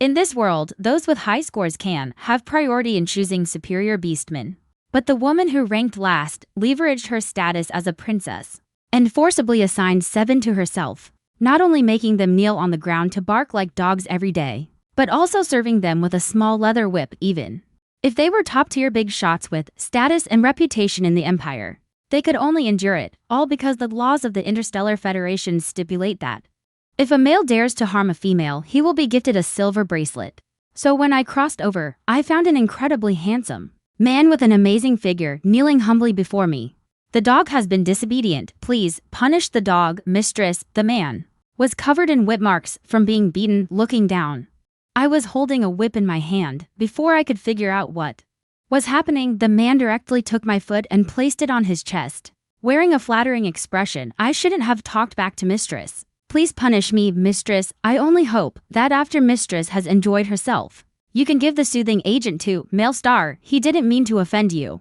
In this world, those with high scores can have priority in choosing superior beastmen. But the woman who ranked last leveraged her status as a princess and forcibly assigned 7 to herself, not only making them kneel on the ground to bark like dogs every day, but also serving them with a small leather whip even. If they were top-tier big shots with status and reputation in the Empire, they could only endure it, all because the laws of the Interstellar Federation stipulate that if a male dares to harm a female, he will be gifted a silver bracelet. So when I crossed over, I found an incredibly handsome man with an amazing figure kneeling humbly before me. The dog has been disobedient. Please punish the dog, mistress. The man was covered in whip marks from being beaten. Looking down, I was holding a whip in my hand. Before I could figure out what was happening, the man directly took my foot and placed it on his chest. Wearing a flattering expression, I shouldn't have talked back to mistress. Please punish me, mistress. I only hope that after mistress has enjoyed herself, you can give the soothing agent to male star. He didn't mean to offend you.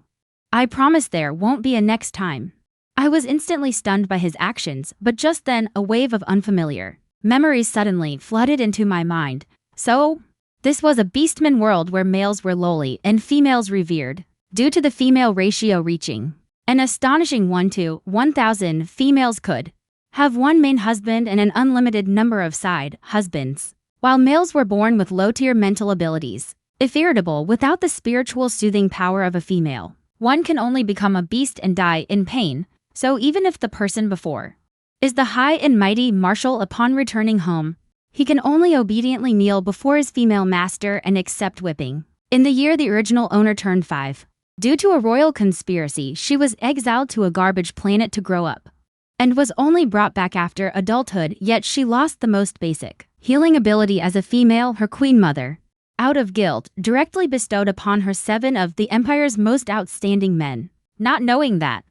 I promise there won't be a next time. I was instantly stunned by his actions, but just then a wave of unfamiliar memories suddenly flooded into my mind. So, this was a beastman world where males were lowly and females revered, due to the female ratio reaching an astonishing 1 to 1,000. Females could have one main husband and an unlimited number of side husbands, while males were born with low-tier mental abilities, if irritable without the spiritual soothing power of a female. One can only become a beast and die in pain, so even if the person before is the high and mighty marshal, upon returning home, he can only obediently kneel before his female master and accept whipping. In the year the original owner turned 5, due to a royal conspiracy, she was exiled to a garbage planet to grow up, and was only brought back after adulthood, yet she lost the most basic healing ability as a female. Her queen mother, out of guilt, directly bestowed upon her 7 of the Empire's most outstanding men, not knowing that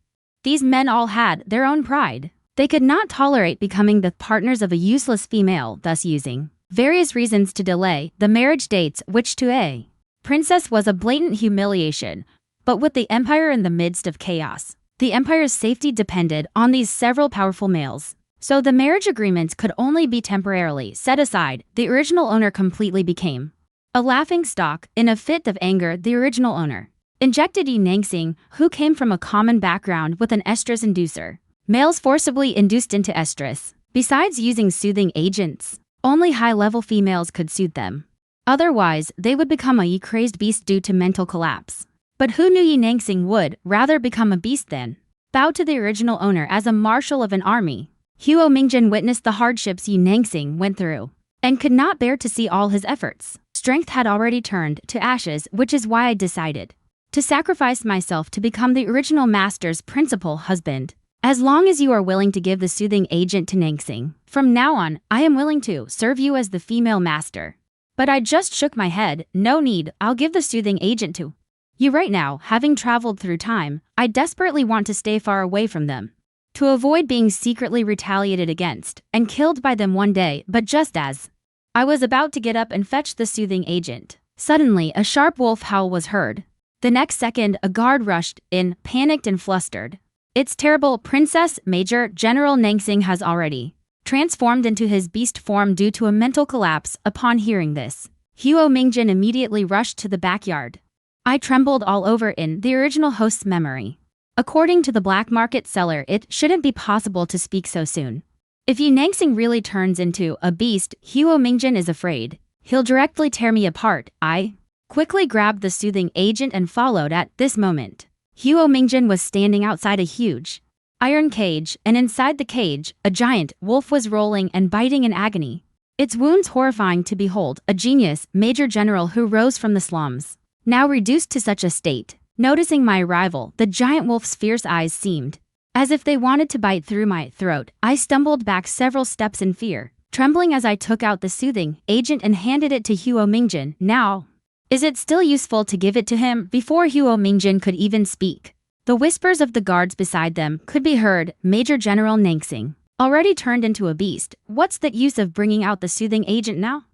these men all had their own pride. They could not tolerate becoming the partners of a useless female, thus using various reasons to delay the marriage dates, which to a princess was a blatant humiliation. But with the Empire in the midst of chaos, the Empire's safety depended on these several powerful males. So the marriage agreements could only be temporarily set aside. The original owner completely became a laughingstock. In a fit of anger, the original owner injected Yi Nangsing, who came from a common background, with an estrus inducer. Males forcibly induced into estrus. Besides using soothing agents, only high-level females could soothe them. Otherwise, they would become a crazed beast due to mental collapse. But who knew Yi Nangsing would rather become a beast than bow to the original owner as a marshal of an army? Huo Mingjin witnessed the hardships Yi Nangsing went through and could not bear to see all his efforts. Strength had already turned to ashes, which is why I decided to sacrifice myself to become the original master's principal husband. As long as you are willing to give the soothing agent to Nangsing, from now on, I am willing to serve you as the female master. But I just shook my head. No need, I'll give the soothing agent to you right now. Having traveled through time, I desperately want to stay far away from them, to avoid being secretly retaliated against and killed by them one day. But just as I was about to get up and fetch the soothing agent, suddenly a sharp wolf howl was heard. The next second, a guard rushed in, panicked and flustered. It's terrible, Princess. Major General Nangsing has already transformed into his beast form due to a mental collapse. Upon hearing this, Huo Mingjin immediately rushed to the backyard. I trembled all over in the original host's memory. According to the black market seller, it shouldn't be possible to speak so soon. If Yi Nangsing really turns into a beast, Huo Mingjin is afraid he'll directly tear me apart. I quickly grabbed the soothing agent and followed. At this moment, Huo Mingjin was standing outside a huge iron cage, and inside the cage, a giant wolf was rolling and biting in agony. Its wounds horrifying to behold. A genius, Major General who rose from the slums, now reduced to such a state. Noticing my arrival, the giant wolf's fierce eyes seemed as if they wanted to bite through my throat. I stumbled back several steps in fear, trembling as I took out the soothing agent and handed it to Huo Mingjin. Now, is it still useful to give it to him? Before Huo Mingjin could even speak, the whispers of the guards beside them could be heard. Major General Nangsing already turned into a beast. What's the use of bringing out the soothing agent now?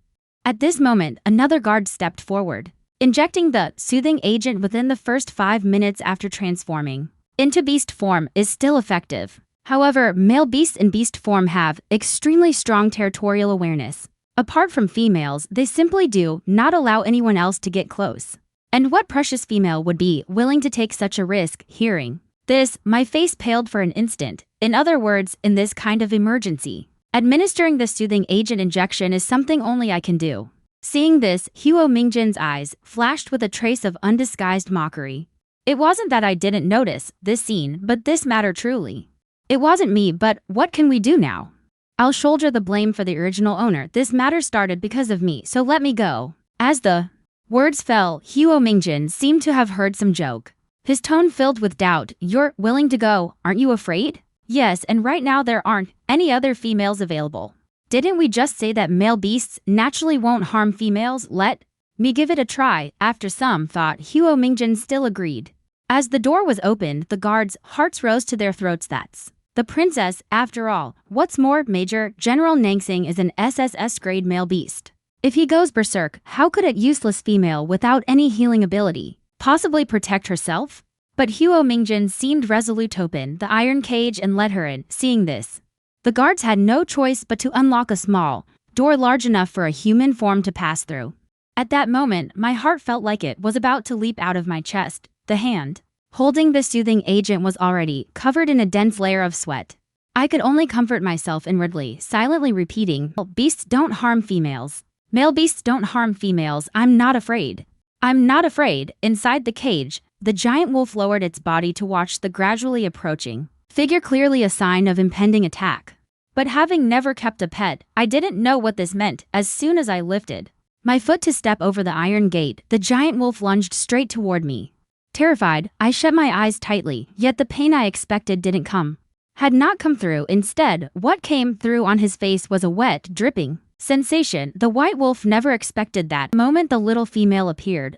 At this moment, another guard stepped forward, injecting the soothing agent within the first 5 minutes after transforming into beast form is still effective. However, male beasts in beast form have extremely strong territorial awareness. Apart from females, they simply do not allow anyone else to get close. And what precious female would be willing to take such a risk? Hearing this, my face paled for an instant. In other words, in this kind of emergency, administering the soothing agent injection is something only I can do. Seeing this, Huo Mingjin's eyes flashed with a trace of undisguised mockery. It wasn't that I didn't notice this scene, but this matter truly. It wasn't me, but what can we do now? I'll shoulder the blame for the original owner. This matter started because of me, so let me go. As the words fell, Huo Mingjin seemed to have heard some joke. His tone filled with doubt. You're willing to go, aren't you afraid? Yes, and right now there aren't any other females available. Didn't we just say that male beasts naturally won't harm females? Let me give it a try. After some thought, Huo Mingjin still agreed. As the door was opened, the guards' hearts rose to their throats. That's the princess, after all. What's more, Major General Nangsing is an SSS-grade male beast. If he goes berserk, how could a useless female without any healing ability possibly protect herself? But Huo Mingjin seemed resolute to open the iron cage and let her in. Seeing this, the guards had no choice but to unlock a small door large enough for a human form to pass through. At that moment, my heart felt like it was about to leap out of my chest. The hand holding the soothing agent was already covered in a dense layer of sweat. I could only comfort myself inwardly, silently repeating, beasts don't harm females. Male beasts don't harm females. I'm not afraid. I'm not afraid. Inside the cage, the giant wolf lowered its body to watch the gradually approaching figure, clearly a sign of impending attack. But having never kept a pet, I didn't know what this meant. As soon as I lifted my foot to step over the iron gate, the giant wolf lunged straight toward me. Terrified, I shut my eyes tightly, yet the pain I expected didn't come. Had not come through. Instead, what came through on his face was a wet, dripping sensation. The white wolf never expected that moment the little female appeared.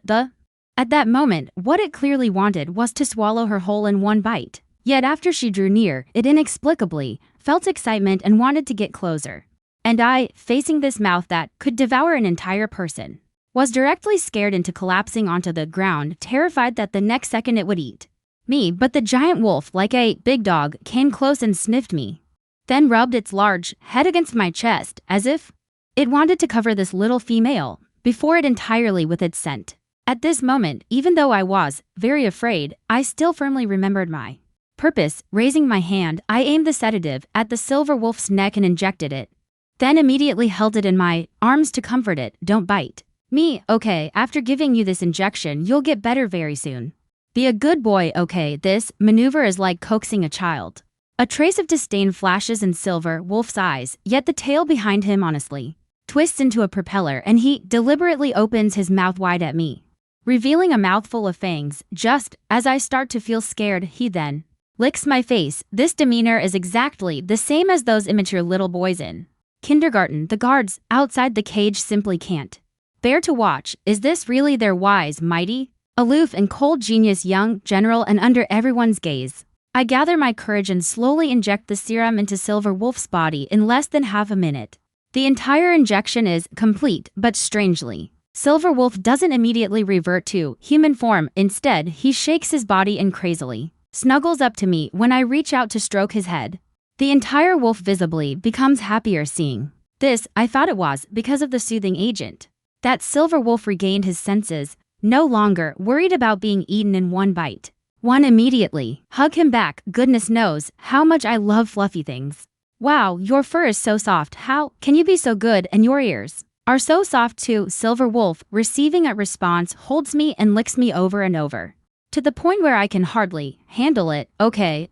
At that moment, what it clearly wanted was to swallow her whole in one bite. Yet after she drew near, it inexplicably felt excitement and wanted to get closer. And I, facing this mouth that could devour an entire person, was directly scared into collapsing onto the ground, terrified that the next second it would eat me. But the giant wolf, like a big dog, came close and sniffed me, then rubbed its large head against my chest, as if it wanted to cover this little female before it entirely with its scent. At this moment, even though I was very afraid, I still firmly remembered my purpose. Raising my hand, I aimed the sedative at the silver wolf's neck and injected it, then immediately held it in my arms to comfort it. Don't bite me, okay? After giving you this injection, you'll get better very soon. Be a good boy, okay? This maneuver is like coaxing a child. A trace of disdain flashes in Silver Wolf's eyes, yet the tail behind him honestly twists into a propeller and he deliberately opens his mouth wide at me, revealing a mouthful of fangs. Just as I start to feel scared, he then licks my face. This demeanor is exactly the same as those immature little boys in kindergarten. The guards outside the cage simply can't bear to watch. Is this really their wise, mighty, aloof and cold genius young general? And under everyone's gaze, I gather my courage and slowly inject the serum into Silver Wolf's body. In less than half a minute, the entire injection is complete, but strangely, Silver Wolf doesn't immediately revert to human form. Instead, he shakes his body and crazily snuggles up to me. When I reach out to stroke his head, the entire wolf visibly becomes happier. Seeing this, I thought it was because of the soothing agent that Silver Wolf regained his senses, no longer worried about being eaten in one bite. One immediately hug him back. Goodness knows how much I love fluffy things. Wow, your fur is so soft. How can you be so good? And your ears are so soft too. Silver Wolf, receiving a response, holds me and licks me over and over, to the point where I can hardly handle it. Okay,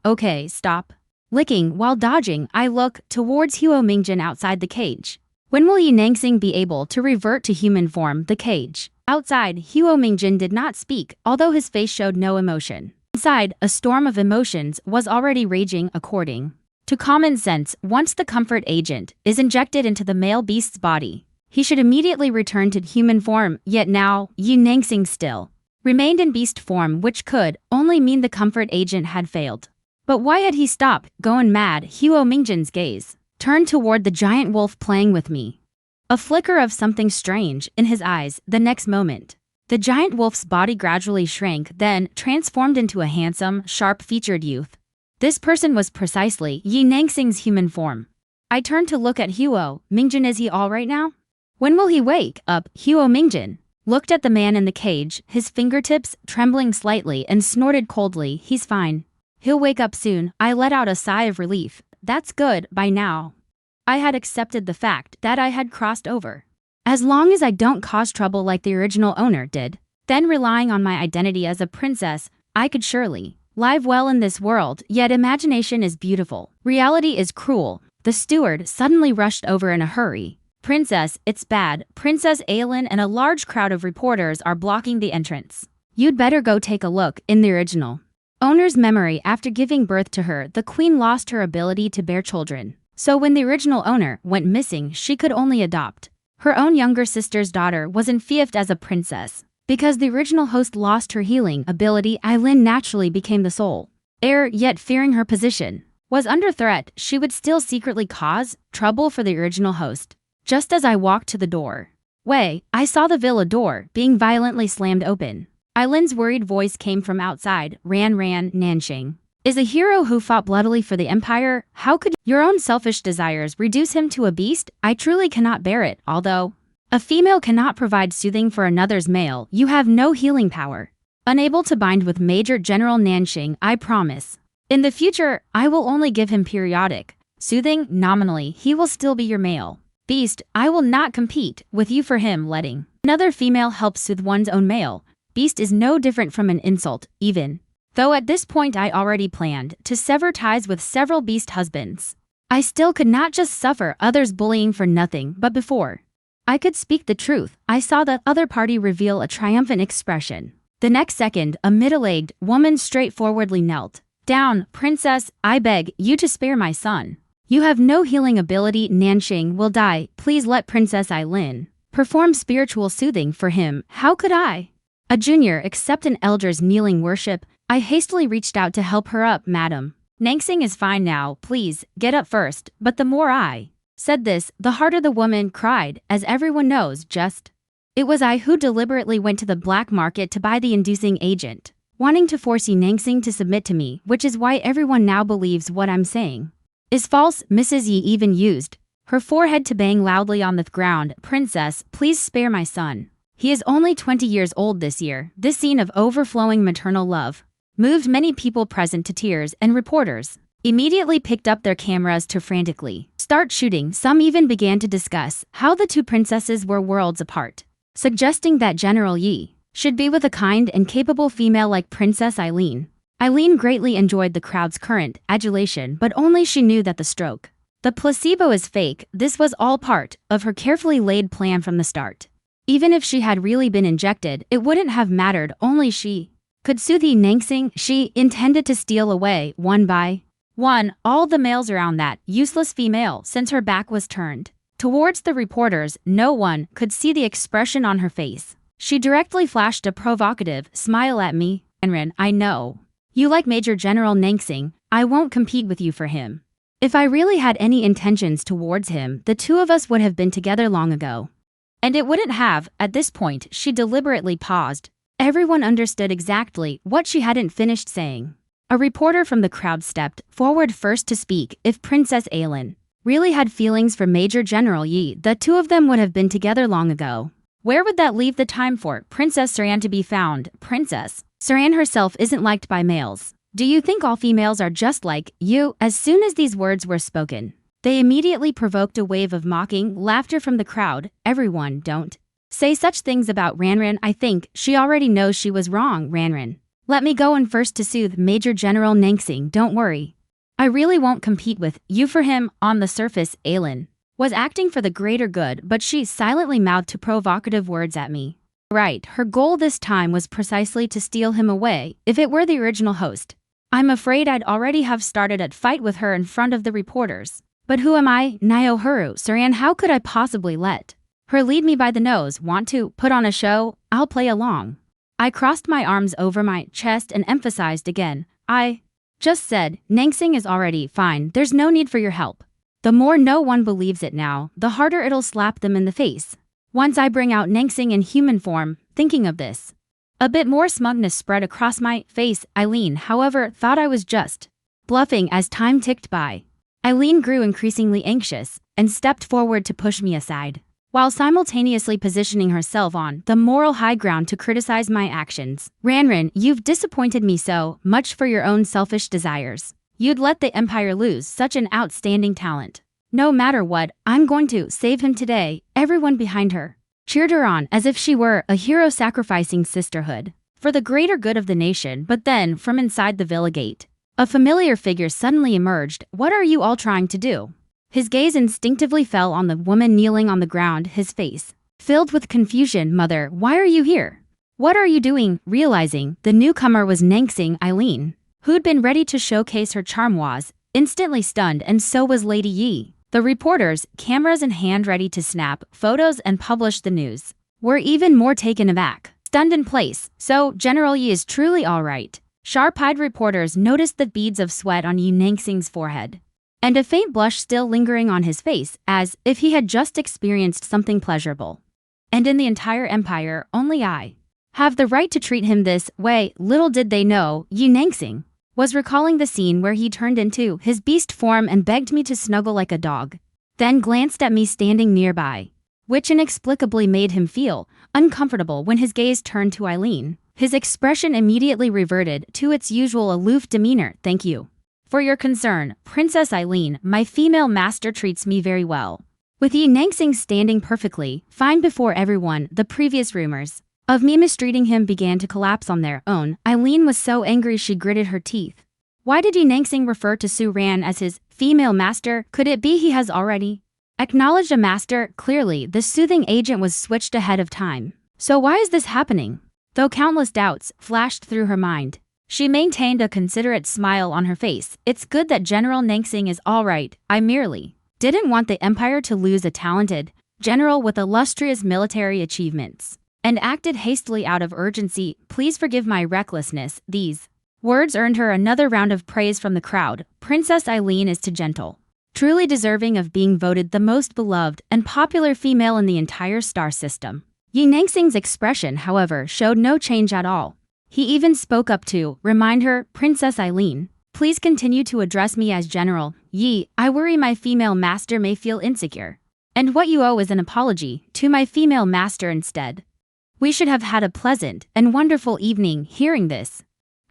stop licking. While dodging, I look towards Huo Mingjin outside the cage. When will Yi Nangsing be able to revert to human form? The cage outside, Huo Mingjin did not speak, although his face showed no emotion. Inside, a storm of emotions was already raging. According to common sense, once the comfort agent is injected into the male beast's body, he should immediately return to human form. Yet now, Yi Nangsing still remained in beast form, which could only mean the comfort agent had failed. But why had he stopped going mad? Huo Mingjin's gaze turned toward the giant wolf playing with me, a flicker of something strange in his eyes. The next moment, the giant wolf's body gradually shrank, then transformed into a handsome, sharp-featured youth. This person was precisely Yi Nangsing's human form. I turned to look at Huo Mingjin. Is he all right now? When will he wake up? Huo Mingjin looked at the man in the cage, his fingertips trembling slightly, and snorted coldly. He's fine. He'll wake up soon. I let out a sigh of relief. That's good, by now. I had accepted the fact that I had crossed over. As long as I don't cause trouble like the original owner did, then relying on my identity as a princess, I could surely live well in this world. Yet imagination is beautiful. Reality is cruel. The steward suddenly rushed over in a hurry. Princess, it's bad. Princess Aylin and a large crowd of reporters are blocking the entrance. You'd better go take a look. In the original owner's memory, after giving birth to her, the queen lost her ability to bear children. So when the original owner went missing, she could only adopt. Her own younger sister's daughter was enfeoffed as a princess. Because the original host lost her healing ability, Aylin naturally became the sole heir, yet fearing her position was under threat, she would still secretly cause trouble for the original host. Just as I walked to the door, I saw the villa door being violently slammed open. Aylin's worried voice came from outside. Ran, Nanxing is a hero who fought bloodily for the empire. How could your own selfish desires reduce him to a beast? I truly cannot bear it. Although a female cannot provide soothing for another's male, you have no healing power. Unable to bind with Major General Nanxing, I promise. In the future, I will only give him periodic soothing. Nominally, he will still be your male beast. I will not compete with you for him. Letting another female help soothe one's own male beast is no different from an insult, even though at this point I already planned to sever ties with several beast husbands. I still could not just suffer others' bullying for nothing. But before I could speak the truth, I saw the other party reveal a triumphant expression. The next second, a middle-aged woman straightforwardly knelt down. Princess, I beg you to spare my son. You have no healing ability. Nanxing will die. Please let Princess Aylin perform spiritual soothing for him. How could I, a junior, accept an elder's kneeling worship? I hastily reached out to help her up. Madam, Nanxing is fine now. Please, get up first. But the more I said this, the harder the woman cried. As everyone knows, it was I who deliberately went to the black market to buy the inducing agent, wanting to force Nanxing to submit to me, which is why everyone now believes what I'm saying is false. Mrs. Yi even used her forehead to bang loudly on the ground. Princess, please spare my son. He is only 20 years old this year. This scene of overflowing maternal love moved many people present to tears, and reporters immediately picked up their cameras to frantically start shooting. Some even began to discuss how the two princesses were worlds apart, suggesting that General Yi should be with a kind and capable female like Princess Aylin. Aylin greatly enjoyed the crowd's current adulation, but only she knew that the placebo is fake. This was all part of her carefully laid plan from the start. Even if she had really been injected, it wouldn't have mattered. Only she could soothe Nanxing. She intended to steal away, one by one, all the males around that useless female. Since her back was turned towards the reporters, no one could see the expression on her face. She directly flashed a provocative smile at me. Enrin, I know you like Major General Nanxing. I won't compete with you for him. If I really had any intentions towards him, the two of us would have been together long ago. And it wouldn't have. At this point, she deliberately paused. Everyone understood exactly what she hadn't finished saying. A reporter from the crowd stepped forward first to speak. If Princess Aylin really had feelings for Major General Yi, the two of them would have been together long ago. Where would that leave the time for Princess Saran to be found? Princess Saran herself isn't liked by males. Do you think all females are just like you? As soon as these words were spoken, they immediately provoked a wave of mocking laughter from the crowd. Everyone, don't say such things about Ranran. I think she already knows she was wrong. Ranran, let me go in first to soothe Major General Nanxing. Don't worry. I really won't compete with you for him. On the surface, Aylin was acting for the greater good, but she silently mouthed provocative words at me. Right, her goal this time was precisely to steal him away. If it were the original host, I'm afraid I'd already have started a fight with her in front of the reporters. But who am I? Naohuru Saran, how could I possibly let her lead me by the nose? Want to put on a show? I'll play along. I crossed my arms over my chest and emphasized again. I just said, Nanxing is already fine. There's no need for your help. The more no one believes it now, the harder it'll slap them in the face once I bring out Nanxing in human form. Thinking of this, a bit more smugness spread across my face. Aylin, however, thought I was just bluffing. As time ticked by, Aylin grew increasingly anxious and stepped forward to push me aside. while simultaneously positioning herself on the moral high ground to criticize my actions. Ranran, you've disappointed me so much for your own selfish desires. You'd let the Empire lose such an outstanding talent. No matter what, I'm going to save him today. Everyone behind her cheered her on as if she were a hero sacrificing sisterhood for the greater good of the nation. But then, from inside the villa gate, a familiar figure suddenly emerged. What are you all trying to do? His gaze instinctively fell on the woman kneeling on the ground, his face filled with confusion. Mother, why are you here? What are you doing? Realizing the newcomer was Nangsing, Eileen, who'd been ready to showcase her charm, was instantly stunned, and so was Lady Yi. The reporters, cameras in hand ready to snap photos and publish the news, were even more taken aback, stunned in place. So, General Yi is truly all right. Sharp-eyed reporters noticed the beads of sweat on Yi Nangsing's forehead, and a faint blush still lingering on his face, as if he had just experienced something pleasurable. And in the entire empire, only I have the right to treat him this way. Little did they know, Yi Nangsing was recalling the scene where he turned into his beast form and begged me to snuggle like a dog, then glanced at me standing nearby, which inexplicably made him feel uncomfortable. When his gaze turned to Eileen, his expression immediately reverted to its usual aloof demeanor. Thank you for your concern, Princess Eileen. My female master treats me very well. With Yi Nangsing standing perfectly fine before everyone, the previous rumors of me mistreating him began to collapse on their own. Eileen was so angry she gritted her teeth. Why did Yi Nangsing refer to Su Ran as his female master? Could it be he has already acknowledged a master? Clearly, the soothing agent was switched ahead of time. So why is this happening? Though countless doubts flashed through her mind, she maintained a considerate smile on her face. It's good that General Nangsing is all right. I merely didn't want the Empire to lose a talented general with illustrious military achievements, and acted hastily out of urgency. Please forgive my recklessness. These words earned her another round of praise from the crowd. Princess Eileen is too gentle, truly deserving of being voted the most beloved and popular female in the entire star system. Yi Nangsing's expression, however, showed no change at all. He even spoke up to remind her, Princess Eileen, please continue to address me as General Yi. I worry my female master may feel insecure, and what you owe is an apology to my female master instead. We should have had a pleasant and wonderful evening. Hearing this,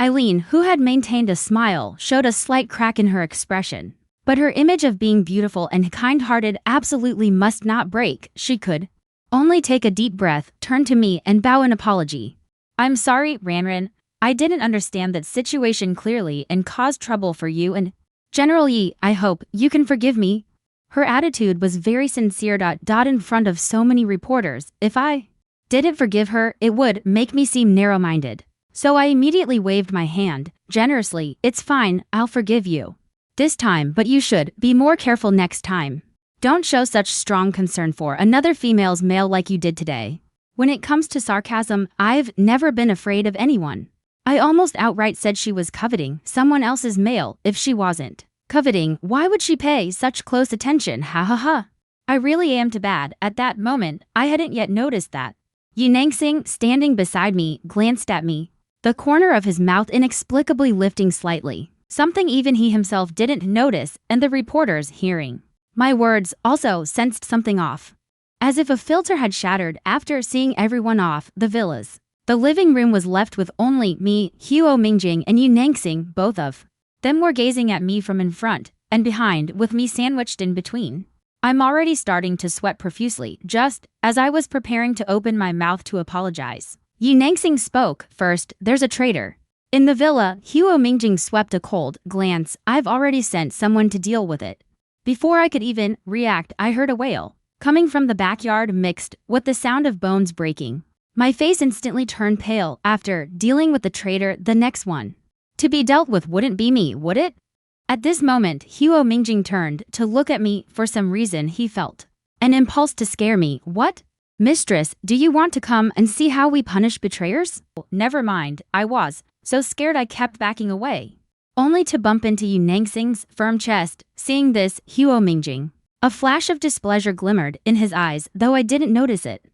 Eileen, who had maintained a smile, showed a slight crack in her expression. But her image of being beautiful and kind-hearted absolutely must not break. She could only take a deep breath, turn to me, and bow in apology. I'm sorry, Ranran. I didn't understand that situation clearly and caused trouble for you and General Yi. I hope you can forgive me. Her attitude was very sincere. In front of so many reporters, if I didn't forgive her, it would make me seem narrow-minded. So I immediately waved my hand generously. It's fine, I'll forgive you this time, but you should be more careful next time. Don't show such strong concern for another female's male like you did today. When it comes to sarcasm, I've never been afraid of anyone. I almost outright said she was coveting someone else's male. If she wasn't coveting, why would she pay such close attention? Ha ha ha. I really am too bad. At that moment, I hadn't yet noticed that Yi Nangsing, standing beside me, glanced at me, the corner of his mouth inexplicably lifting slightly, something even he himself didn't notice, and the reporters, hearing my words, also sensed something off. As if a filter had shattered after seeing everyone off the villas. The living room was left with only me, Huo Mingjing, and Yi Nangsing. Both of them were gazing at me from in front and behind, with me sandwiched in between. I'm already starting to sweat profusely, just as I was preparing to open my mouth to apologize. Yi Nangsing spoke first. There's a traitor in the villa. Huo Mingjing swept a cold glance. I've already sent someone to deal with it. Before I could even react, I heard a wail coming from the backyard, mixed with the sound of bones breaking. My face instantly turned pale. After dealing with the traitor, the next one to be dealt with wouldn't be me, would it? At this moment, Huo Mingjing turned to look at me. For some reason, he felt an impulse to scare me. What? Mistress, do you want to come and see how we punish betrayers? Never mind, I was so scared I kept backing away, only to bump into Yi Nangsing's firm chest. Seeing this, Huo Mingjing, a flash of displeasure glimmered in his eyes, though I didn't notice it.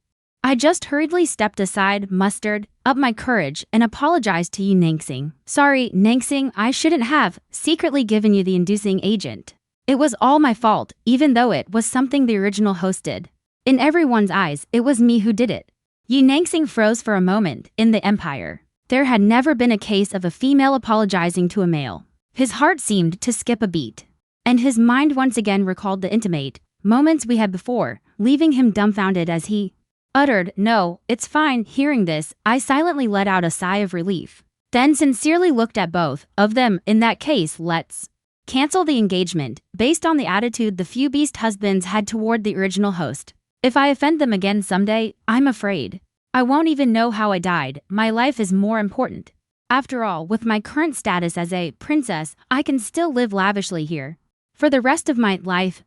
I just hurriedly stepped aside, mustered up my courage, and apologized to Yi Nangsing. Sorry, Nangsing, I shouldn't have secretly given you the inducing agent. It was all my fault, even though it was something the original host did. In everyone's eyes, it was me who did it. Yu Nangxing froze for a moment. In the empire, there had never been a case of a female apologizing to a male. His heart seemed to skip a beat, and his mind once again recalled the intimate moments we had before, leaving him dumbfounded as he uttered, "No, it's fine." Hearing this, I silently let out a sigh of relief, then sincerely looked at both of them. "In that case, let's cancel the engagement, based on the attitude the few beast husbands had toward the original host. If I offend them again someday, I'm afraid I won't even know how I died. My life is more important. After all, with my current status as a princess, I can still live lavishly here for the rest of my life,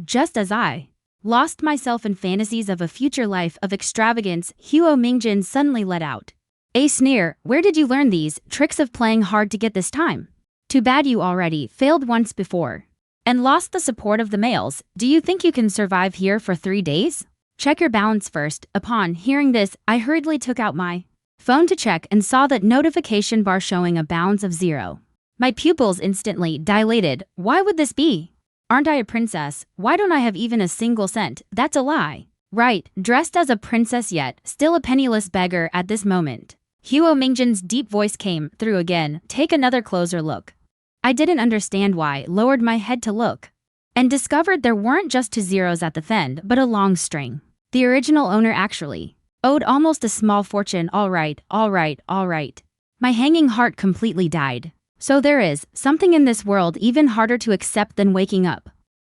just as I lost myself in fantasies of a future life of extravagance." Huo Mingjin suddenly let out a sneer. "Where did you learn these tricks of playing hard to get this time? Too bad you already failed once before and lost the support of the males. Do you think you can survive here for 3 days? Check your balance first." Upon hearing this, I hurriedly took out my phone to check and saw that notification bar showing a balance of 0. My pupils instantly dilated. Why would this be? Aren't I a princess? Why don't I have even a single cent? That's a lie. Right, dressed as a princess yet still a penniless beggar at this moment. Huo Mingjin's deep voice came through again. "Take another closer look." I didn't understand why, lowered my head to look, and discovered there weren't just 2 zeros at the end, but a long string. The original owner actually owed almost a small fortune. All right. My hanging heart completely died. So there is something in this world even harder to accept than waking up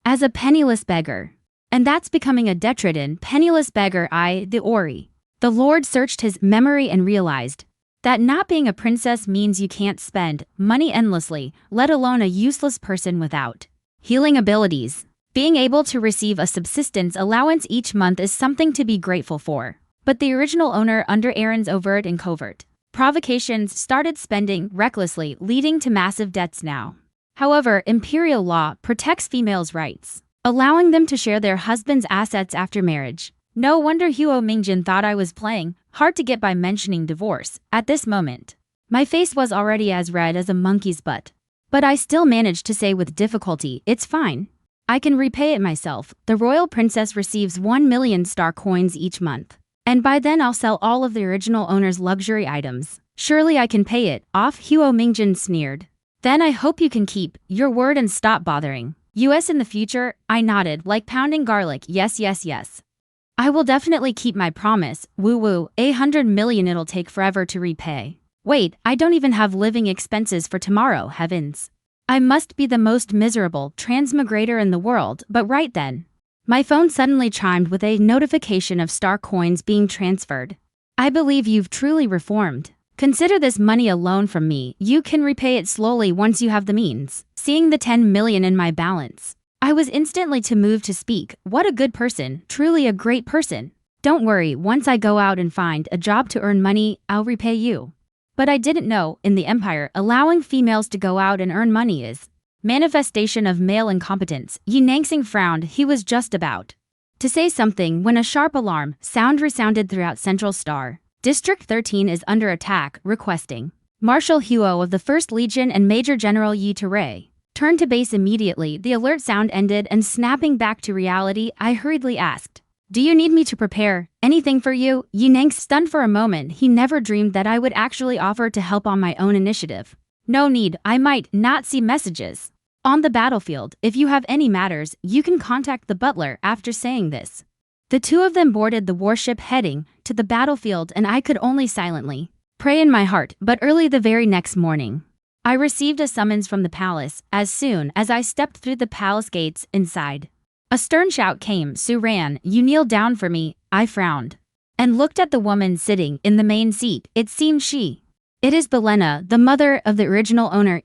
as a penniless beggar. And that's becoming a detritus. Penniless beggar. The Ori. The Lord searched his memory and realized that not being a princess means you can't spend money endlessly, let alone a useless person without healing abilities. Being able to receive a subsistence allowance each month is something to be grateful for. But the original owner, under Aaron's overt and covert provocations, started spending recklessly, leading to massive debts now. However, imperial law protects females' rights, allowing them to share their husband's assets after marriage. No wonder Huo Mingjin thought I was playing hard to get by mentioning divorce. At this moment, my face was already as red as a monkey's butt. But I still managed to say with difficulty, "It's fine. I can repay it myself. The royal princess receives 1 million star coins each month. And by then I'll sell all of the original owner's luxury items. Surely I can pay it off." Huo Mingjin sneered. "Then I hope you can keep your word and stop bothering us in the future." I nodded, like pounding garlic. Yes. I will definitely keep my promise. Woo. 100 million it'll take forever to repay. Wait, I don't even have living expenses for tomorrow. Heavens. I must be the most miserable transmigrator in the world. But right then, my phone suddenly chimed with a notification of star coins being transferred. "I believe you've truly reformed. Consider this money a loan from me. You can repay it slowly once you have the means." Seeing the 10 million in my balance, I was instantly to move to speak. "What a good person, truly a great person. Don't worry, once I go out and find a job to earn money, I'll repay you." But I didn't know, in the empire, allowing females to go out and earn money is manifestation of male incompetence. Yu Nangxing frowned. He was just about to say something when a sharp alarm sound resounded throughout Central Star. District 13 is under attack, requesting Marshal Huo of the 1st Legion and Major General Yi Tere turn to base immediately. The alert sound ended, and snapping back to reality, I hurriedly asked, "Do you need me to prepare anything for you?" Yu Nangxing stunned for a moment. He never dreamed that I would actually offer to help on my own initiative. "No need. I might not see messages on the battlefield. If you have any matters, you can contact the butler." After saying this, the two of them boarded the warship heading to the battlefield, and I could only silently pray in my heart. But early the very next morning, I received a summons from the palace. As soon as I stepped through the palace gates inside, a stern shout came. "Su Ran, you kneel down for me." I frowned and looked at the woman sitting in the main seat. It seemed it is Belena, the mother of the original owner.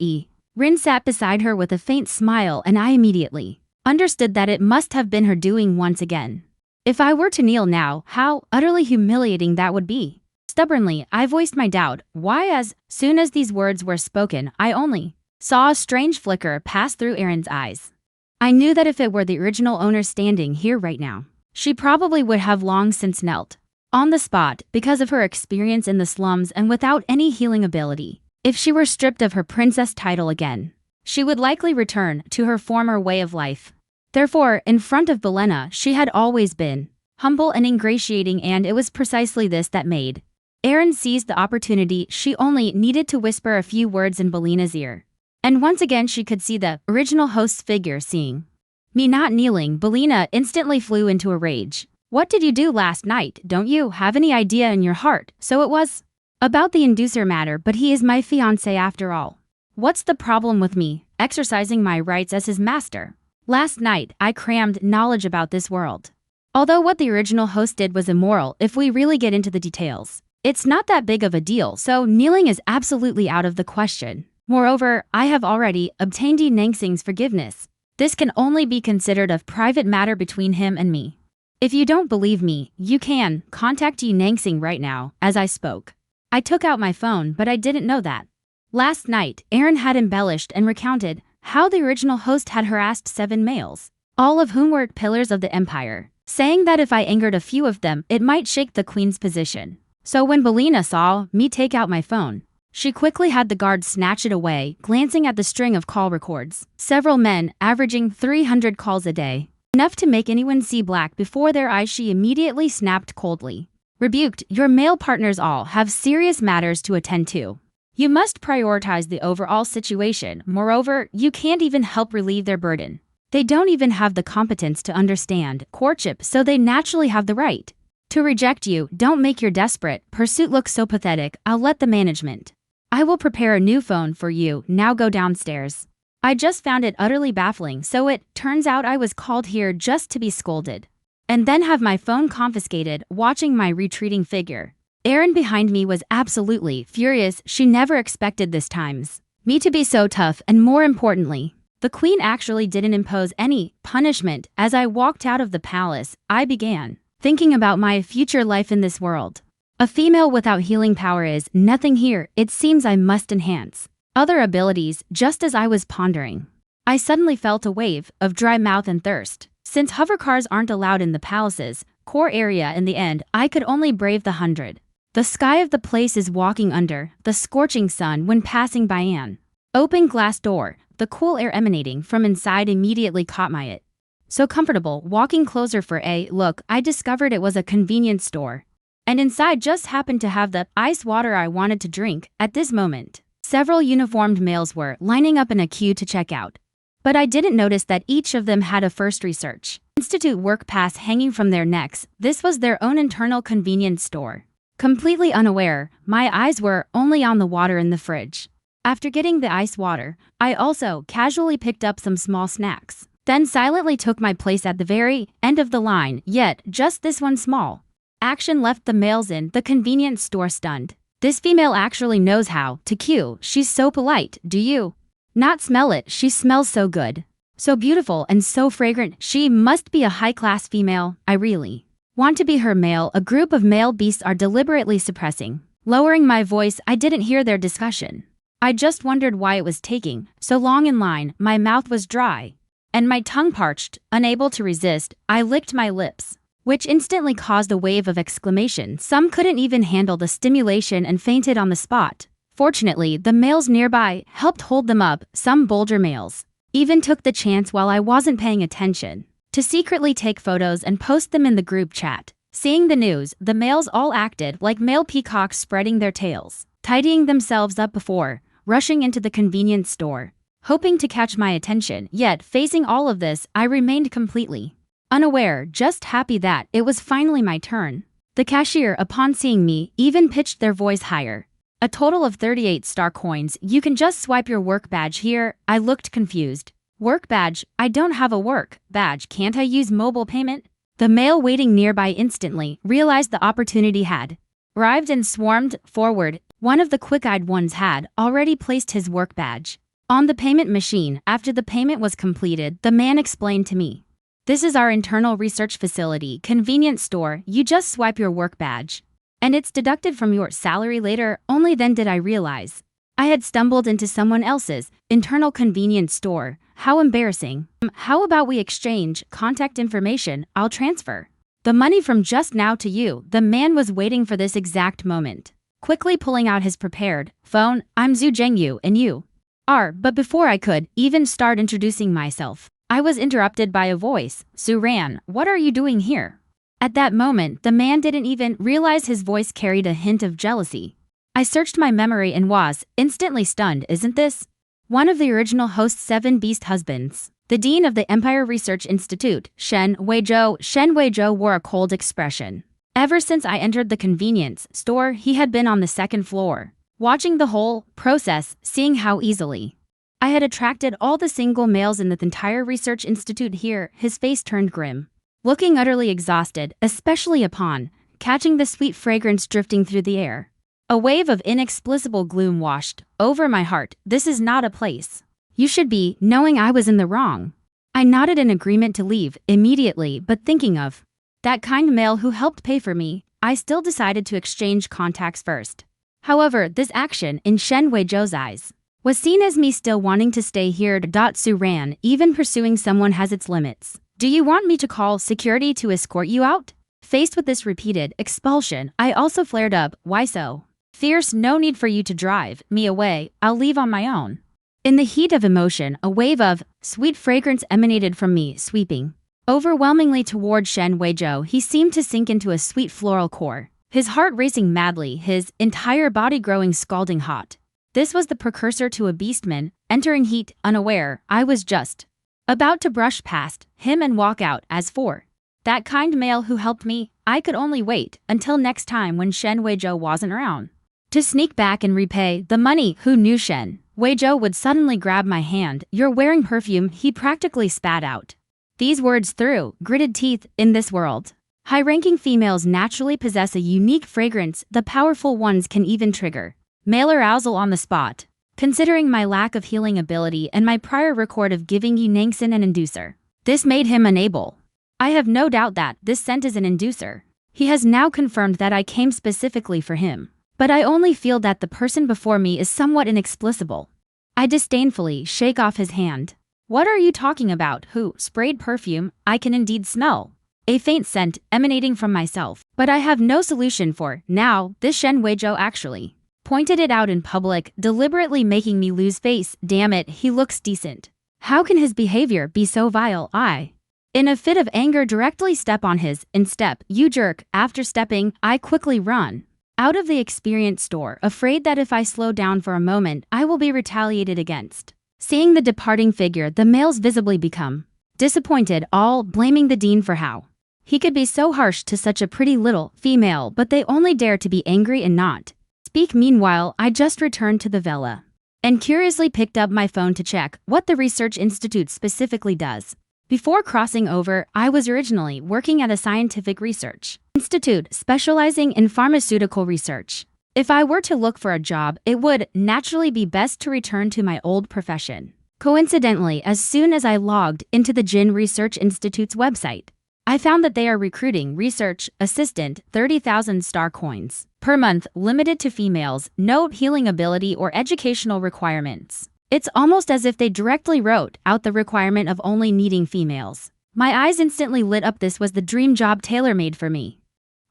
Rin sat beside her with a faint smile, and I immediately understood that it must have been her doing once again. If I were to kneel now, how utterly humiliating that would be. Stubbornly, I voiced my doubt. Why, as soon as these words were spoken, I only saw a strange flicker pass through Aaron's eyes. I knew that if it were the original owner standing here right now, she probably would have long since knelt on the spot because of her experience in the slums and without any healing ability. If she were stripped of her princess title again, she would likely return to her former way of life. Therefore, in front of Belena, she had always been humble and ingratiating, and it was precisely this that made Erin seized the opportunity. She only needed to whisper a few words in Belina's ear. And once again she could see the original host's figure. Seeing me not kneeling, Belina instantly flew into a rage. What did you do last night? Don't you have any idea in your heart? So it was about the inducer matter, but he is my fiancé after all. What's the problem with me exercising my rights as his master? Last night I crammed knowledge about this world. Although what the original host did was immoral, if we really get into the details, it's not that big of a deal, so kneeling is absolutely out of the question. Moreover, I have already obtained Yi Nangsing's forgiveness. This can only be considered a private matter between him and me. If you don't believe me, you can contact Yi Nangsing right now. As I spoke, I took out my phone, but I didn't know that last night Erin had embellished and recounted how the original host had harassed 7 males, all of whom were pillars of the empire, saying that if I angered a few of them, it might shake the queen's position. So when Belina saw me take out my phone, she quickly had the guard snatch it away, glancing at the string of call records. Several men, averaging 300 calls a day, enough to make anyone see black before their eyes. She immediately snapped coldly. Rebuked, your male partners all have serious matters to attend to. You must prioritize the overall situation. Moreover, you can't even help relieve their burden. They don't even have the competence to understand courtship, so they naturally have the right to reject you. Don't make your desperate pursuit look so pathetic. I'll let the management. I will prepare a new phone for you. Now go downstairs. I just found it utterly baffling, so it turns out I was called here just to be scolded and then have my phone confiscated. Watching my retreating figure, Erin behind me was absolutely furious. She never expected this times me to be so tough, and more importantly, the queen actually didn't impose any punishment. As I walked out of the palace, I began thinking about my future life in this world. A female without healing power is nothing here. It seems I must enhance other abilities. Just as I was pondering, I suddenly felt a wave of dry mouth and thirst. Since hovercars aren't allowed in the palace's core area, in the end, I could only brave the 100. The sky of the place is walking under the scorching sun when passing by an open glass door. The cool air emanating from inside immediately caught my eye. So comfortable. Walking closer for a look, I discovered it was a convenience store, and inside just happened to have the ice water I wanted to drink. At this moment, several uniformed males were lining up in a queue to check out, but I didn't notice that each of them had a First Research Institute work pass hanging from their necks. This was their own internal convenience store. Completely unaware, my eyes were only on the water in the fridge. After getting the ice water, I also casually picked up some small snacks, then silently took my place at the very end of the line. Yet, just this one small action left the males in the convenience store stunned. This female actually knows how to queue. She's so polite. Do you not smell it? She smells so good, so beautiful, and so fragrant. She must be a high-class female. I really want to be her. Male. A group of male beasts are deliberately suppressing. Lowering my voice, I didn't hear their discussion. I just wondered why it was taking so long in line. My mouth was dry and my tongue parched. Unable to resist, I licked my lips, which instantly caused a wave of exclamation. Some couldn't even handle the stimulation and fainted on the spot. Fortunately, the males nearby helped hold them up. Some bolder males even took the chance, while I wasn't paying attention, to secretly take photos and post them in the group chat. Seeing the news, the males all acted like male peacocks, spreading their tails, tidying themselves up before rushing into the convenience store, hoping to catch my attention. Yet, facing all of this, I remained completely unaware, just happy that it was finally my turn. The cashier, upon seeing me, even pitched their voice higher. A total of 38 star coins. You can just swipe your work badge here. I looked confused. Work badge? I don't have a work badge. Can't I use mobile payment? The male waiting nearby instantly realized the opportunity had arrived and swarmed forward. One of the quick-eyed ones had already placed his work badge on the payment machine. After the payment was completed, the man explained to me, "This is our internal research facility convenience store. You just swipe your work badge, and it's deducted from your salary later." Only then did I realize I had stumbled into someone else's internal convenience store. How embarrassing. How about we exchange contact information? I'll transfer the money from just now to you. The man was waiting for this exact moment, quickly pulling out his prepared phone. "I'm Zhu Zhengyu, and you are..." But before I could even start introducing myself, I was interrupted by a voice. "Su Ran, what are you doing here? At that moment, the man didn't even realize his voice carried a hint of jealousy. I searched my memory and was instantly stunned. Isn't this one of the original host's 7 beast husbands? The dean of the Empire Research Institute, Shen Weizhou. Shen Weizhou wore a cold expression. Ever since I entered the convenience store, he had been on the second floor, watching the whole process, seeing how easily I had attracted all the single males in the entire research institute here. His face turned grim, looking utterly exhausted, especially upon catching the sweet fragrance drifting through the air. A wave of inexplicable gloom washed over my heart. This is not a place you should be, knowing I was in the wrong. I nodded in agreement to leave immediately, but thinking of that kind male who helped pay for me, I still decided to exchange contacts first. However, this action, in Shen Weizhou's eyes, was seen as me still wanting to stay here. Su ran, even pursuing someone has its limits. Do you want me to call security to escort you out? Faced with this repeated expulsion, I also flared up. Why so fierce? No need for you to drive me away. I'll leave on my own. In the heat of emotion, a wave of sweet fragrance emanated from me, sweeping overwhelmingly toward Shen Weizhou. He seemed to sink into a sweet floral core, his heart racing madly, his entire body growing scalding hot. This was the precursor to a beastman entering heat. Unaware, I was just about to brush past him and walk out. As for that kind male who helped me, I could only wait until next time when Shen Weizhou wasn't around to sneak back and repay the money. Who knew Shen Weizhou would suddenly grab my hand? You're wearing perfume, he practically spat out these words through gritted teeth. In this world, high-ranking females naturally possess a unique fragrance. The powerful ones can even trigger male arousal on the spot. Considering my lack of healing ability and my prior record of giving Yu Nangxin an inducer, this made him unable. I have no doubt that this scent is an inducer. He has now confirmed that I came specifically for him. But I only feel that the person before me is somewhat inexplicable. I disdainfully shake off his hand. What are you talking about? Who sprayed perfume? I can indeed smell a faint scent emanating from myself, but I have no solution for now. This Shen Weizhou actually pointed it out in public, deliberately making me lose face. Damn it, he looks decent. How can his behavior be so vile? I, in a fit of anger, directly step on his instep. You jerk. After stepping, I quickly run out of the experience store, afraid that if I slow down for a moment, I will be retaliated against. Seeing the departing figure, the males visibly become disappointed, all blaming the dean for how he could be so harsh to such a pretty little female, but they only dare to be angry and not speak. Meanwhile, I just returned to the villa and curiously picked up my phone to check what the research institute specifically does. Before crossing over, I was originally working at a scientific research institute specializing in pharmaceutical research. If I were to look for a job, it would naturally be best to return to my old profession. Coincidentally, as soon as I logged into the Jin Research Institute's website, I found that they are recruiting research assistant, 30,000 star coins per month, limited to females, no healing ability or educational requirements. It's almost as if they directly wrote out the requirement of only needing females. My eyes instantly lit up. This was the dream job tailor-made for me.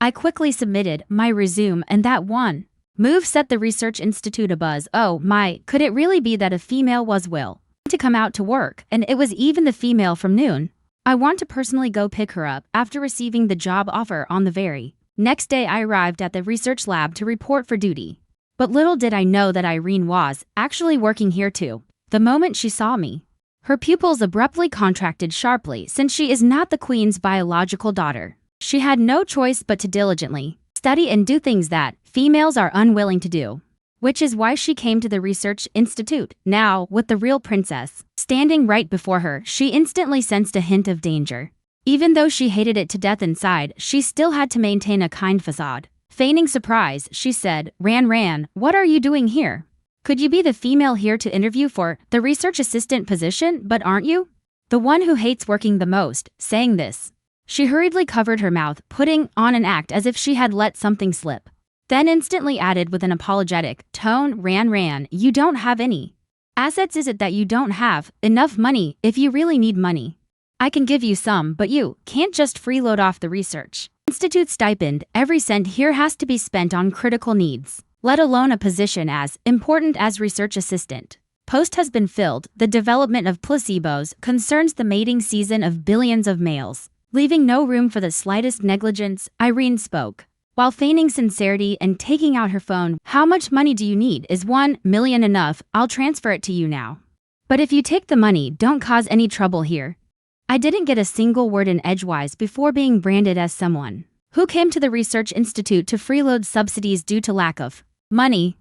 I quickly submitted my resume, and that one move set the research institute abuzz. Oh my, could it really be that a female was willing to come out to work, and it was even the female from noon? I want to personally go pick her up. After receiving the job offer on the very next day, I arrived at the research lab to report for duty. But little did I know that Irene was actually working here too. The moment she saw me, her pupils abruptly contracted sharply. Since she is not the queen's biological daughter, she had no choice but to diligently study and do things that females are unwilling to do, which is why she came to the research institute. Now, with the real princess standing right before her, she instantly sensed a hint of danger. Even though she hated it to death inside, she still had to maintain a kind facade. Feigning surprise, she said, Ran, what are you doing here? Could you be the female here to interview for the research assistant position? But aren't you the one who hates working the most? Saying this, she hurriedly covered her mouth, putting on an act as if she had let something slip. Then instantly added with an apologetic tone, Ran, you don't have any assets. Is it that you don't have enough money? If you really need money, I can give you some, but you can't just freeload off the research institute stipend. Every cent here has to be spent on critical needs, let alone a position as important as research assistant. Post has been filled. The development of placebos concerns the mating season of billions of males. Leaving no room for the slightest negligence, Irene spoke. While feigning sincerity and taking out her phone, "How much money do you need? Is 1 million enough? I'll transfer it to you now. But if you take the money, don't cause any trouble here." I didn't get a single word in edgewise before being branded as someone who came to the research institute to freeload subsidies due to lack of money.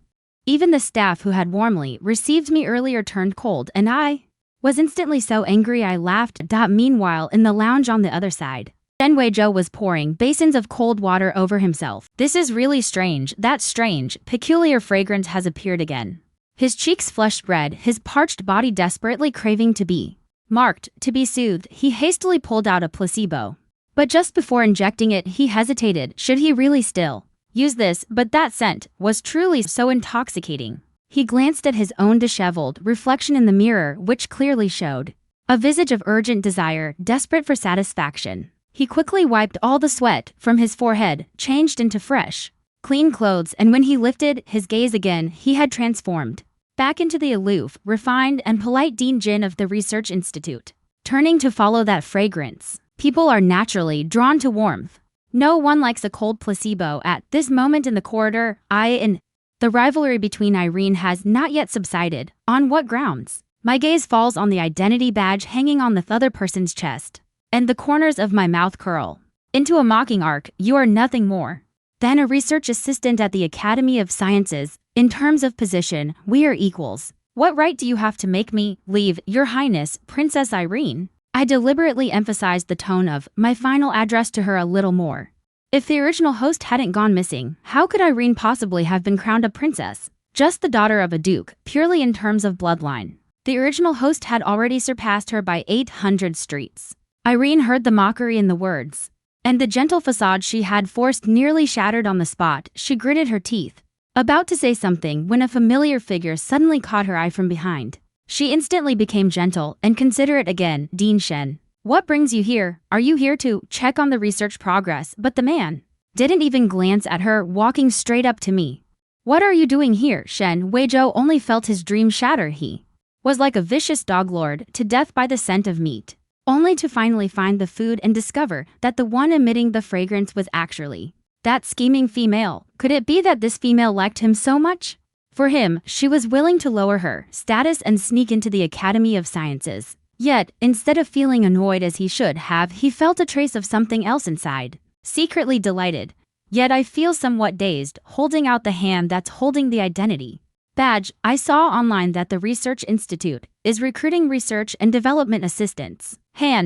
Even the staff who had warmly received me earlier turned cold, and I was instantly so angry I laughed. Meanwhile, in the lounge on the other side, Shen Weizhou was pouring basins of cold water over himself. "This is really strange. That's strange. Peculiar fragrance has appeared again." His cheeks flushed red, his parched body desperately craving to be marked. To be soothed, he hastily pulled out a placebo. But just before injecting it, he hesitated. Should he really still use this? But that scent was truly so intoxicating. He glanced at his own disheveled reflection in the mirror, which clearly showed a visage of urgent desire, desperate for satisfaction. He quickly wiped all the sweat from his forehead, changed into fresh, clean clothes, and when he lifted his gaze again, he had transformed back into the aloof, refined, and polite Dean Jin of the Research Institute. Turning to follow that fragrance, people are naturally drawn to warmth. No one likes a cold placebo. At this moment in the corridor, the rivalry between Irene has not yet subsided. On what grounds? My gaze falls on the identity badge hanging on the other person's chest, and the corners of my mouth curl into a mocking arc. "You are nothing more than a research assistant at the Academy of Sciences. In terms of position, we are equals. What right do you have to make me leave, Your Highness, Princess Irene?" I deliberately emphasized the tone of my final address to her a little more. If the original host hadn't gone missing, how could Irene possibly have been crowned a princess? Just the daughter of a duke, purely in terms of bloodline. The original host had already surpassed her by 800 streets. Irene heard the mockery in the words, and the gentle facade she had forced nearly shattered on the spot. She gritted her teeth, about to say something, when a familiar figure suddenly caught her eye from behind. She instantly became gentle and considerate again. "Dean Shen, what brings you here? Are you here to check on the research progress?" But the man didn't even glance at her, walking straight up to me. "What are you doing here?" Shen Weizhou only felt his dream shatter. He was like a vicious dog lured to death by the scent of meat, only to finally find the food and discover that the one emitting the fragrance was actually that scheming female. Could it be that this female liked him so much? For him, she was willing to lower her status and sneak into the Academy of Sciences. Yet, instead of feeling annoyed as he should have, he felt a trace of something else inside. Secretly delighted. Yet I feel somewhat dazed, holding out the hand that's holding the identity badge. I saw online that the Research Institute is recruiting research and development assistants.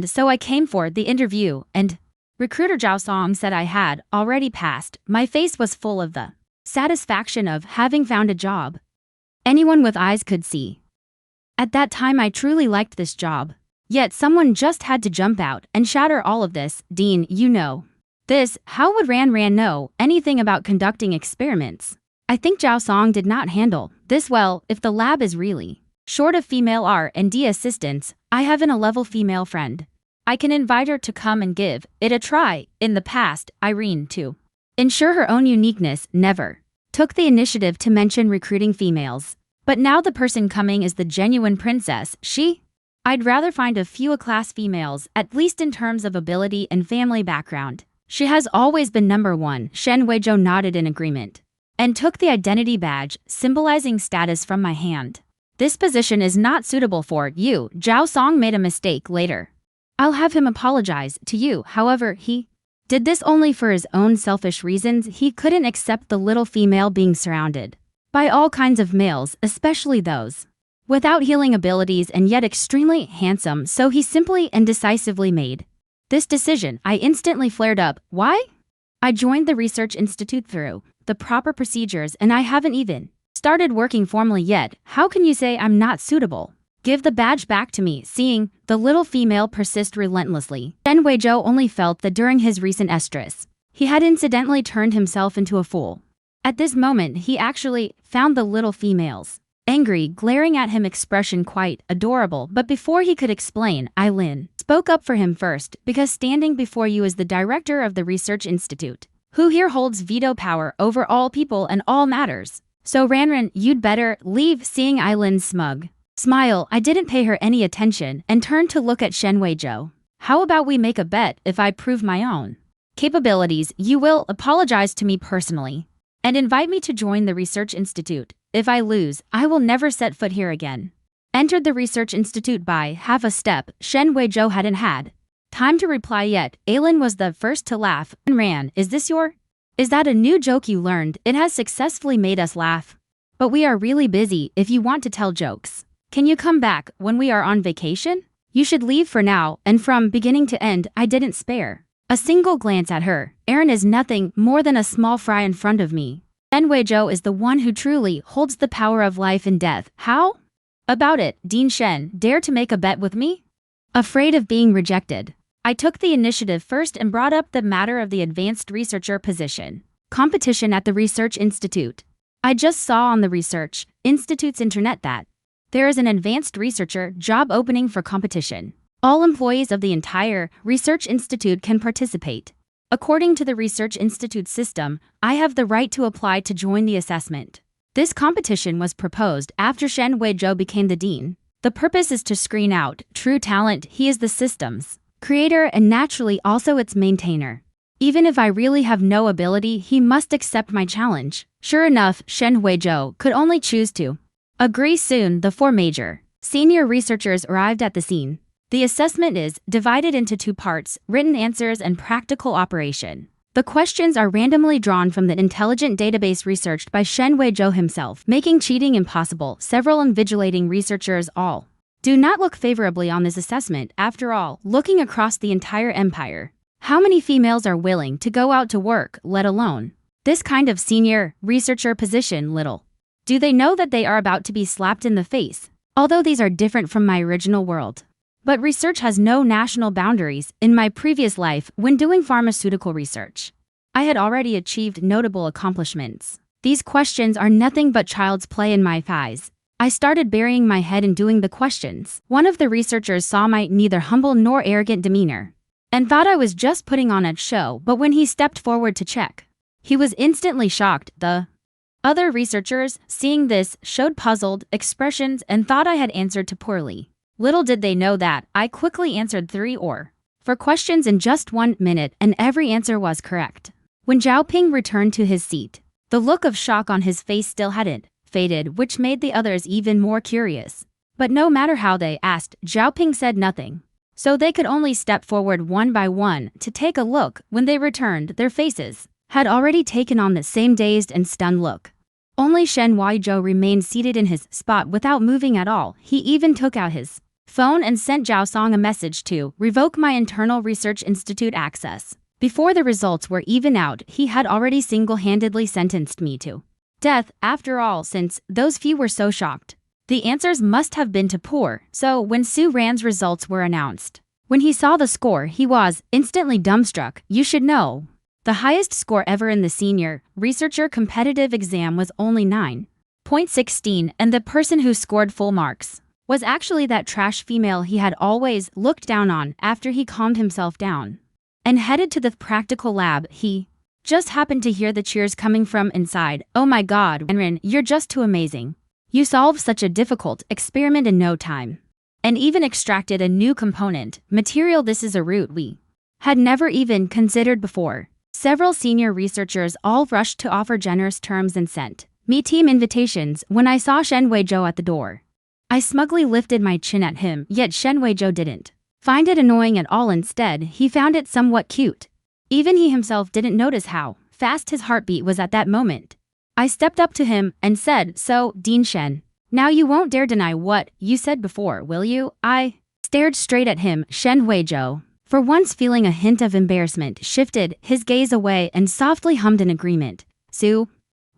So I came for the interview, and recruiter Zhao Song said I had already passed. My face was full of the satisfaction of having found a job anyone with eyes could see. At that time I truly liked this job. Yet someone just had to jump out and shatter all of this. "Dean, you know this. How would Ran know anything about conducting experiments?" I think Zhao Song did not handle this well. If the lab is really short of female R&D assistants, I have a level female friend. I can invite her to come and give it a try. In the past, Irene, to ensure her own uniqueness, never took the initiative to mention recruiting females. But now the person coming is the genuine princess. I'd rather find a few A-class females, at least in terms of ability and family background. She has always been number one. Shen Weizhou nodded in agreement and took the identity badge, symbolizing status, from my hand. "This position is not suitable for you." Zhao Song made a mistake later. I'll have him apologize to you. However, he did this only for his own selfish reasons. He couldn't accept the little female being surrounded by all kinds of males, especially those without healing abilities and yet extremely handsome, so he simply and decisively made this decision. I instantly flared up. Why? I joined the Research Institute through the proper procedures, and I haven't even started working formally yet. How can you say I'm not suitable? Give the badge back to me. Seeing the little female persist relentlessly, Shen Weizhou only felt that during his recent estrus, he had incidentally turned himself into a fool. At this moment, he actually found the little female's angry, glaring at him expression quite adorable. But before he could explain, Eileen spoke up for him first, because standing before you is the director of the Research Institute, who here holds veto power over all people and all matters. So Ranran, you'd better leave. Seeing Eileen's smug smile, I didn't pay her any attention and turned to look at Shen Weizhou. How about we make a bet if I prove my own capabilities, you will apologize to me personally and invite me to join the Research Institute. If I lose, I will never set foot here again. Entered the Research Institute by half a step. Shen Weizhou hadn't had time to reply yet. Aylin was the first to laugh and ran. Is that a new joke you learned? It has successfully made us laugh. But we are really busy if you want to tell jokes. Can you come back when we are on vacation? You should leave for now, and from beginning to end, I didn't spare a single glance at her. Aaron is nothing more than a small fry in front of me. Shen Weizhou is the one who truly holds the power of life and death. How about it, Dean Shen? Dare to make a bet with me? Afraid of being rejected, I took the initiative first and brought up the matter of the advanced researcher position competition at the Research Institute. I just saw on the Research Institute's internet that there is an advanced researcher job opening for competition. All employees of the entire Research Institute can participate. According to the Research Institute system, I have the right to apply to join the assessment. This competition was proposed after Shen Weizhou became the dean. The purpose is to screen out true talent. He is the system's creator and naturally also its maintainer. Even if I really have no ability, he must accept my challenge. Sure enough, Shen Weizhou could only choose to agree. Soon, the four major senior researchers arrived at the scene. The assessment is divided into two parts, written answers and practical operation. The questions are randomly drawn from the intelligent database researched by Shen Weizhou himself, making cheating impossible. Several invigilating researchers all do not look favorably on this assessment. After all, looking across the entire empire, how many females are willing to go out to work, let alone this kind of senior researcher position? Little do they know that they are about to be slapped in the face. Although these are different from my original world. But research has no national boundaries. In my previous life, when doing pharmaceutical research, I had already achieved notable accomplishments. These questions are nothing but child's play in my eyes. I started burying my head in doing the questions. One of the researchers saw my neither humble nor arrogant demeanor and thought I was just putting on a show, but when he stepped forward to check, he was instantly shocked. The other researchers, seeing this, showed puzzled expressions and thought I had answered too poorly. Little did they know that I quickly answered 3 or 4 questions in just 1 minute, and every answer was correct. When Zhaoping returned to his seat, the look of shock on his face still hadn't faded, which made the others even more curious. But no matter how they asked, Zhaoping said nothing. So they could only step forward one by one to take a look. When they returned, their faces had already taken on the same dazed and stunned look. Only Shen Weizhou remained seated in his spot without moving at all. He even took out his phone and sent Zhao Song a message to revoke my internal Research Institute access. Before the results were even out, he had already single-handedly sentenced me to death. After all, since those few were so shocked, the answers must have been too poor. So when Su Ran's results were announced, when he saw the score, he was instantly dumbstruck. You should know, the highest score ever in the senior researcher competitive exam was only 9.16, and the person who scored full marks was actually that trash female he had always looked down on. After he calmed himself down and headed to the practical lab, he just happened to hear the cheers coming from inside. Oh my god, Wenren, you're just too amazing. You solved such a difficult experiment in no time, and even extracted a new component material. This is a route we had never even considered before. Several senior researchers all rushed to offer generous terms and sent me team invitations. When I saw Shen Weizhou at the door, I smugly lifted my chin at him, yet Shen Weizhou didn't find it annoying at all. Instead, he found it somewhat cute. Even he himself didn't notice how fast his heartbeat was at that moment. I stepped up to him and said, "So, Dean Shen, now you won't dare deny what you said before, will you?" I stared straight at him. Shen Weizhou, for once feeling a hint of embarrassment, shifted his gaze away and softly hummed in agreement. Su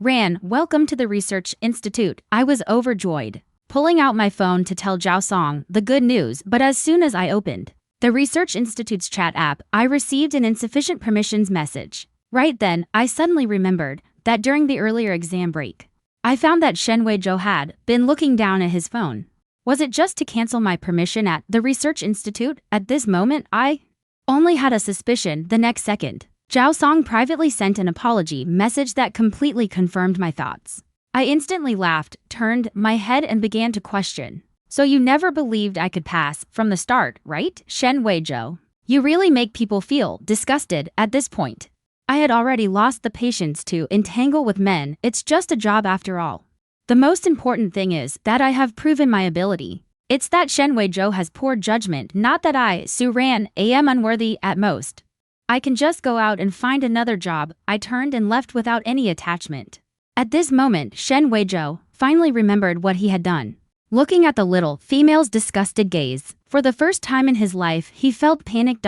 Ran, welcome to the Research Institute. I was overjoyed, pulling out my phone to tell Zhao Song the good news, but as soon as I opened the Research Institute's chat app, I received an insufficient permissions message. Right then, I suddenly remembered that during the earlier exam break, I found that Shen Weizhou had been looking down at his phone. Was it just to cancel my permission at the Research Institute? At this moment, I only had a suspicion. The next second, Zhao Song privately sent an apology message that completely confirmed my thoughts. I instantly laughed, turned my head and began to question. So you never believed I could pass from the start, right? Shen Weizhou You really make people feel disgusted at this point. I had already lost the patience to entangle with men, it's just a job after all. The most important thing is that I have proven my ability. It's that Shen Weizhou has poor judgment, not that I, Su Ran, am unworthy at most. I can just go out and find another job. I turned and left without any attachment. At this moment, Shen Weizhou finally remembered what he had done. Looking at the little female's disgusted gaze, for the first time in his life, he felt panic.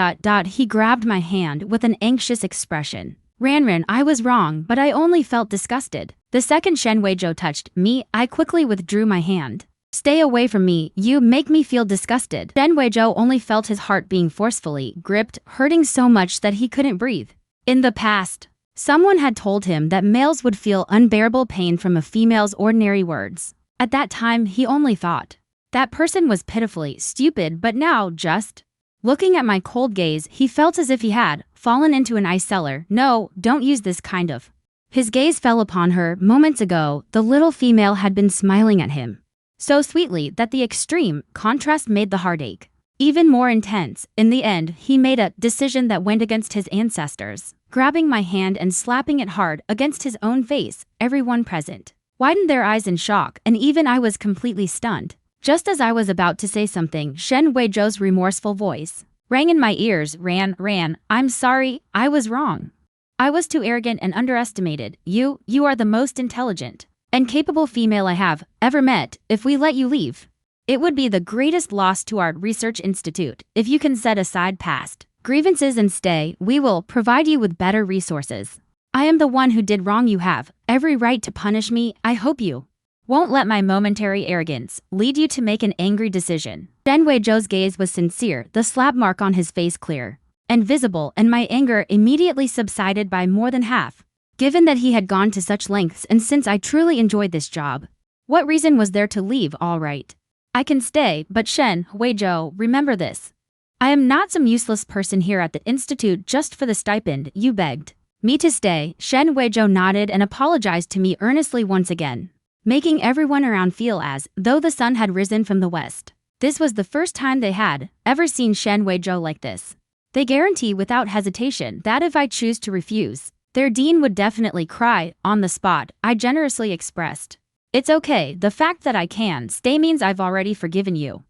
He grabbed my hand with an anxious expression. Ran, I was wrong, but I only felt disgusted. The second Shen Weizhou touched me, I quickly withdrew my hand. Stay away from me, you make me feel disgusted. Shen Weizhou only felt his heart being forcefully gripped, hurting so much that he couldn't breathe. In the past, someone had told him that males would feel unbearable pain from a female's ordinary words. At that time, he only thought that person was pitifully stupid, but now, just looking at my cold gaze, he felt as if he had fallen into an ice cellar. No, don't use this kind of. His gaze fell upon her. Moments ago, the little female had been smiling at him so sweetly that the extreme contrast made the heartache even more intense. In the end, he made a decision that went against his ancestors, grabbing my hand and slapping it hard against his own face. Everyone present widened their eyes in shock, and even I was completely stunned. Just as I was about to say something, Shen Weizhou's remorseful voice rang in my ears. Ran, I'm sorry, I was wrong. I was too arrogant and underestimated. You are the most intelligent and capable female I have ever met. If we let you leave, it would be the greatest loss to our research institute. If you can set aside past grievances and stay, we will provide you with better resources. I am the one who did wrong. You have every right to punish me. I hope you won't let my momentary arrogance lead you to make an angry decision. Shen Weizhou's gaze was sincere, the slap mark on his face clear and visible, and my anger immediately subsided by more than half. Given that he had gone to such lengths, and since I truly enjoyed this job, what reason was there to leave? All right, I can stay, but Shen Weizhou, remember this. I am not some useless person here at the institute just for the stipend. You begged me to stay. Shen Weizhou nodded and apologized to me earnestly once again, making everyone around feel as though the sun had risen from the west. This was the first time they had ever seen Shen Weizhou like this. They guarantee without hesitation that if I choose to refuse, their dean would definitely cry on the spot. I generously expressed, it's okay, the fact that I can stay means I've already forgiven you.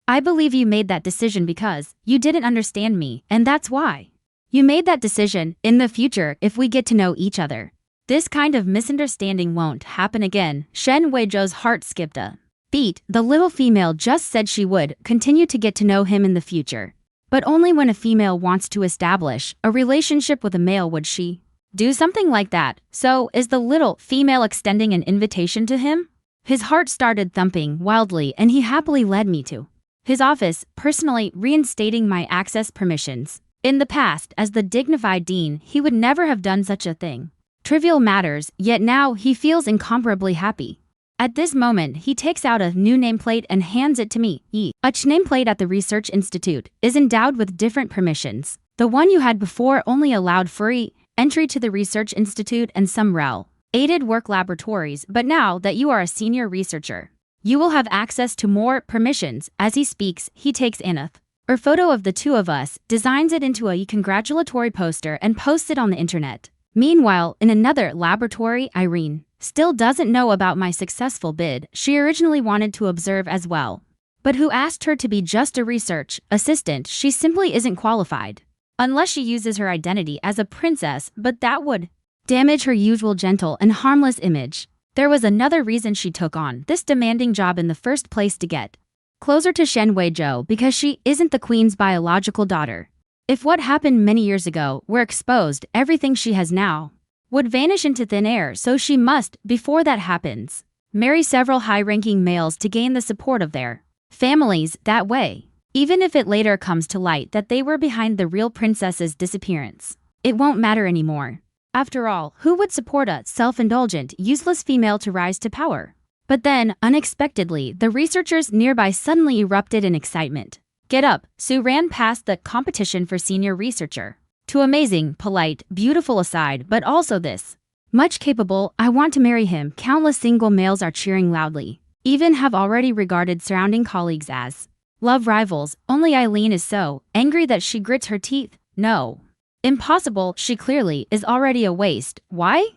I believe you made that decision because you didn't understand me, and that's why. You made that decision. In the future, if we get to know each other, this kind of misunderstanding won't happen again. Shen Weizhou's heart skipped a beat. The little female just said she would continue to get to know him in the future, but only when a female wants to establish a relationship with a male would she do something like that. So, is the little female extending an invitation to him? His heart started thumping wildly, and he happily led me to his office, personally reinstating my access permissions. In the past, as the dignified dean, he would never have done such a thing. Trivial matters, yet now he feels incomparably happy. At this moment, he takes out a new nameplate and hands it to me. Each nameplate at the Research Institute is endowed with different permissions. The one you had before only allowed free entry to the Research Institute and some REL-aided work laboratories, but now that you are a senior researcher, you will have access to more permissions. As he speaks, he takes a photo of the two of us, designs it into a congratulatory poster, and posts it on the internet. Meanwhile, in another laboratory, Irene still doesn't know about my successful bid. She originally wanted to observe as well, but who asked her to be just a research assistant? She simply isn't qualified unless she uses her identity as a princess, but that would damage her usual gentle and harmless image. There was another reason she took on this demanding job in the first place: to get closer to Shen Weizhou, because she isn't the queen's biological daughter. If what happened many years ago were exposed, everything she has now would vanish into thin air, so she must, before that happens, marry several high-ranking males to gain the support of their families. That way, even if it later comes to light that they were behind the real princess's disappearance, it won't matter anymore. After all, who would support a self-indulgent, useless female to rise to power? But then, unexpectedly, the researchers nearby suddenly erupted in excitement. Get up, Su ran past the competition for senior researcher. Too amazing, polite, beautiful aside, but also this much capable. I want to marry him. Countless single males are cheering loudly, even have already regarded surrounding colleagues as Love rivals, only Eileen is so angry that she grits her teeth. No. Impossible, she clearly is already a waste. Why?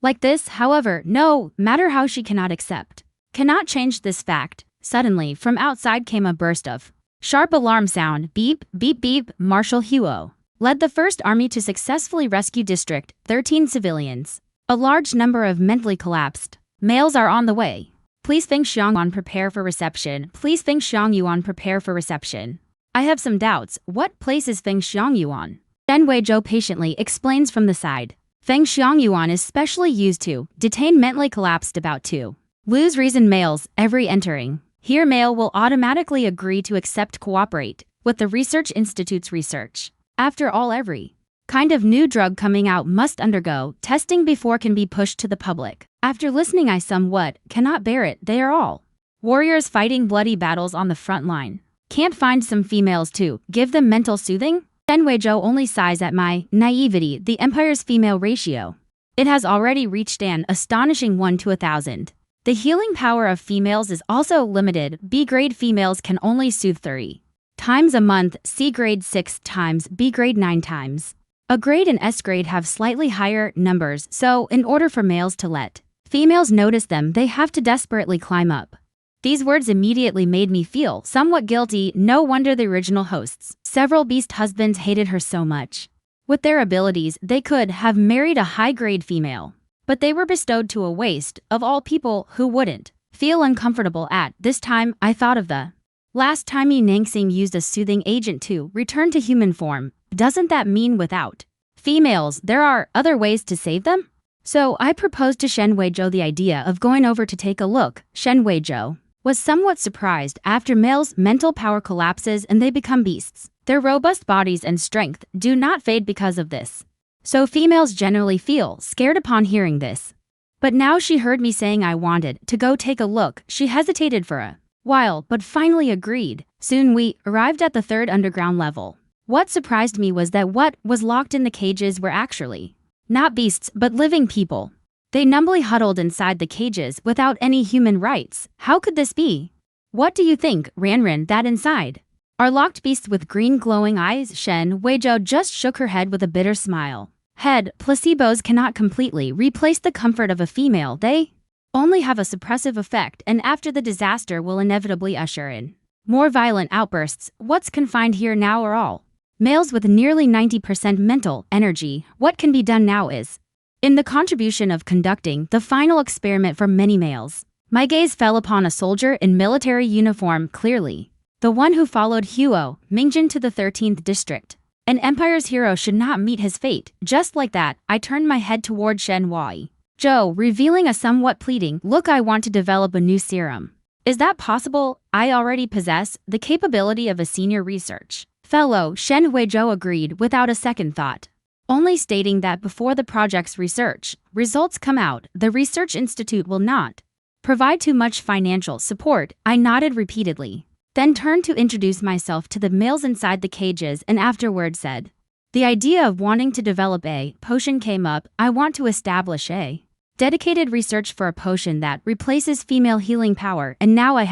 Like this, however, no matter how she cannot accept. Cannot change this fact. Suddenly, from outside came a burst of sharp alarm sound. Beep, beep, beep. Marshal Huo led the first army to successfully rescue District 13 civilians. A large number of mentally collapsed males are on the way. Please Feng Xiangyuan prepare for reception. Please Feng Xiangyuan prepare for reception. I have some doubts. What place is Feng Xiangyuan? Shen Weizhou patiently explains from the side. Feng Xiangyuan is specially used to detain mentally collapsed about to lose reason males every entering. Here male will automatically agree to accept cooperate with the research institute's research. After all, every kind of new drug coming out must undergo testing before can be pushed to the public. After listening I somewhat cannot bear it. They are all warriors fighting bloody battles on the front line. Can't find some females to give them mental soothing? Shen Weizhou only sighs at my naivety. The empire's female ratio. It has already reached an astonishing 1 to 1,000. The healing power of females is also limited. B-grade females can only soothe 30 times a month, C-grade 6 times, B-grade 9 times. A grade and S-grade have slightly higher numbers, so in order for males to let females notice them, they have to desperately climb up. These words immediately made me feel somewhat guilty. No wonder the original hosts, several beast husbands, hated her so much. With their abilities, they could have married a high-grade female. But they were bestowed to a waste of all people who wouldn't feel uncomfortable at this time. I thought of the last time Yi Nangxing used a soothing agent to return to human form. Doesn't that mean without females, there are other ways to save them? So I proposed to Shen Weizhou the idea of going over to take a look. Shen Weizhou was somewhat surprised. After males' mental power collapses and they become beasts, their robust bodies and strength do not fade because of this. So females generally feel scared upon hearing this. But now she heard me saying I wanted to go take a look. She hesitated for a while, but finally agreed. Soon we arrived at the 3rd underground level. What surprised me was that what was locked in the cages were actually not beasts, but living people. They numbly huddled inside the cages without any human rights. How could this be? What do you think, Ranran, that inside are locked beasts with green glowing eyes? Shen Weizhou just shook her head with a bitter smile. Head, placebos cannot completely replace the comfort of a female. They only have a suppressive effect, and after the disaster will inevitably usher in more violent outbursts. What's confined here now are all males with nearly 90% mental energy. What can be done now is in the contribution of conducting the final experiment for many males. My gaze fell upon a soldier in military uniform, clearly the one who followed Huo Mingjin to the 13th district. An empire's hero should not meet his fate. Just like that, I turned my head toward Shen Weizhou, revealing a somewhat pleading look. I want to develop a new serum. Is that possible? I already possess the capability of a senior research fellow. Shen Weizhou agreed without a second thought, only stating that before the project's research results come out, the research institute will not provide too much financial support. I nodded repeatedly, then turned to introduce myself to the males inside the cages and afterward said, the idea of wanting to develop a potion came up. I want to establish a dedicated research for a potion that replaces female healing power, and now I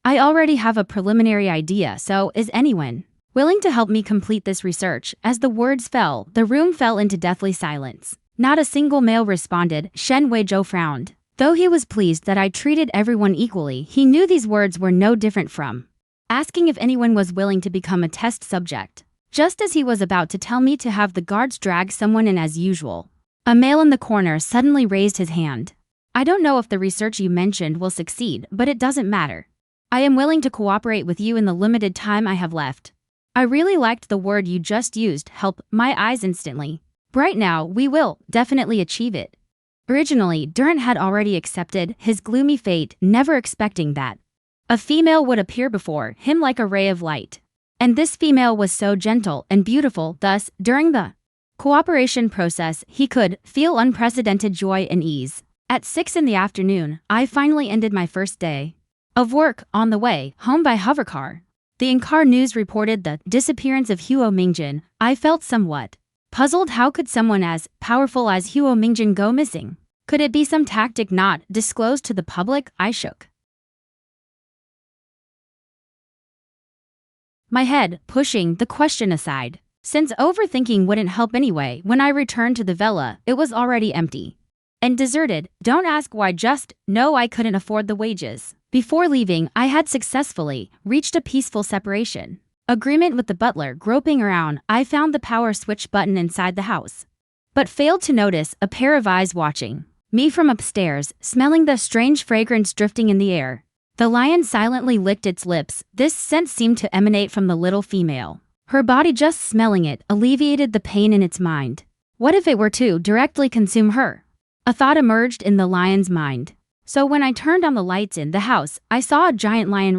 already have a preliminary idea. So is anyone willing to help me complete this research? As the words fell, the room fell into deathly silence. Not a single male responded. Shen Weizhou frowned. Though he was pleased that I treated everyone equally, he knew these words were no different from asking if anyone was willing to become a test subject. Just as he was about to tell me to have the guards drag someone in as usual, a male in the corner suddenly raised his hand. I don't know if the research you mentioned will succeed, but it doesn't matter. I am willing to cooperate with you in the limited time I have left. I really liked the word you just used, help. My eyes instantly bright. Now we will definitely achieve it. Originally, Durant had already accepted his gloomy fate, never expecting that a female would appear before him like a ray of light. And this female was so gentle and beautiful. Thus, during the cooperation process, he could feel unprecedented joy and ease. At 6 in the afternoon, I finally ended my first day of work. On the way home by hovercar, the in-car news reported the disappearance of Huo Mingjin. I felt somewhat puzzled. How could someone as powerful as Huo Mingjin go missing? Could it be some tactic not disclosed to the public? I shook my head pushing the question aside. Since overthinking wouldn't help anyway, when I returned to the villa, it was already empty and deserted. Don't ask why, just know I couldn't afford the wages. Before leaving, I had successfully reached a peaceful separation agreement with the butler. Groping around, I found the power switch button inside the house, but failed to notice a pair of eyes watching me from upstairs, smelling the strange fragrance drifting in the air. The lion silently licked its lips. This scent seemed to emanate from the little female. Her body, just smelling it alleviated the pain in its mind. What if it were to directly consume her? A thought emerged in the lion's mind. So when I turned on the lights in the house, I saw a giant lion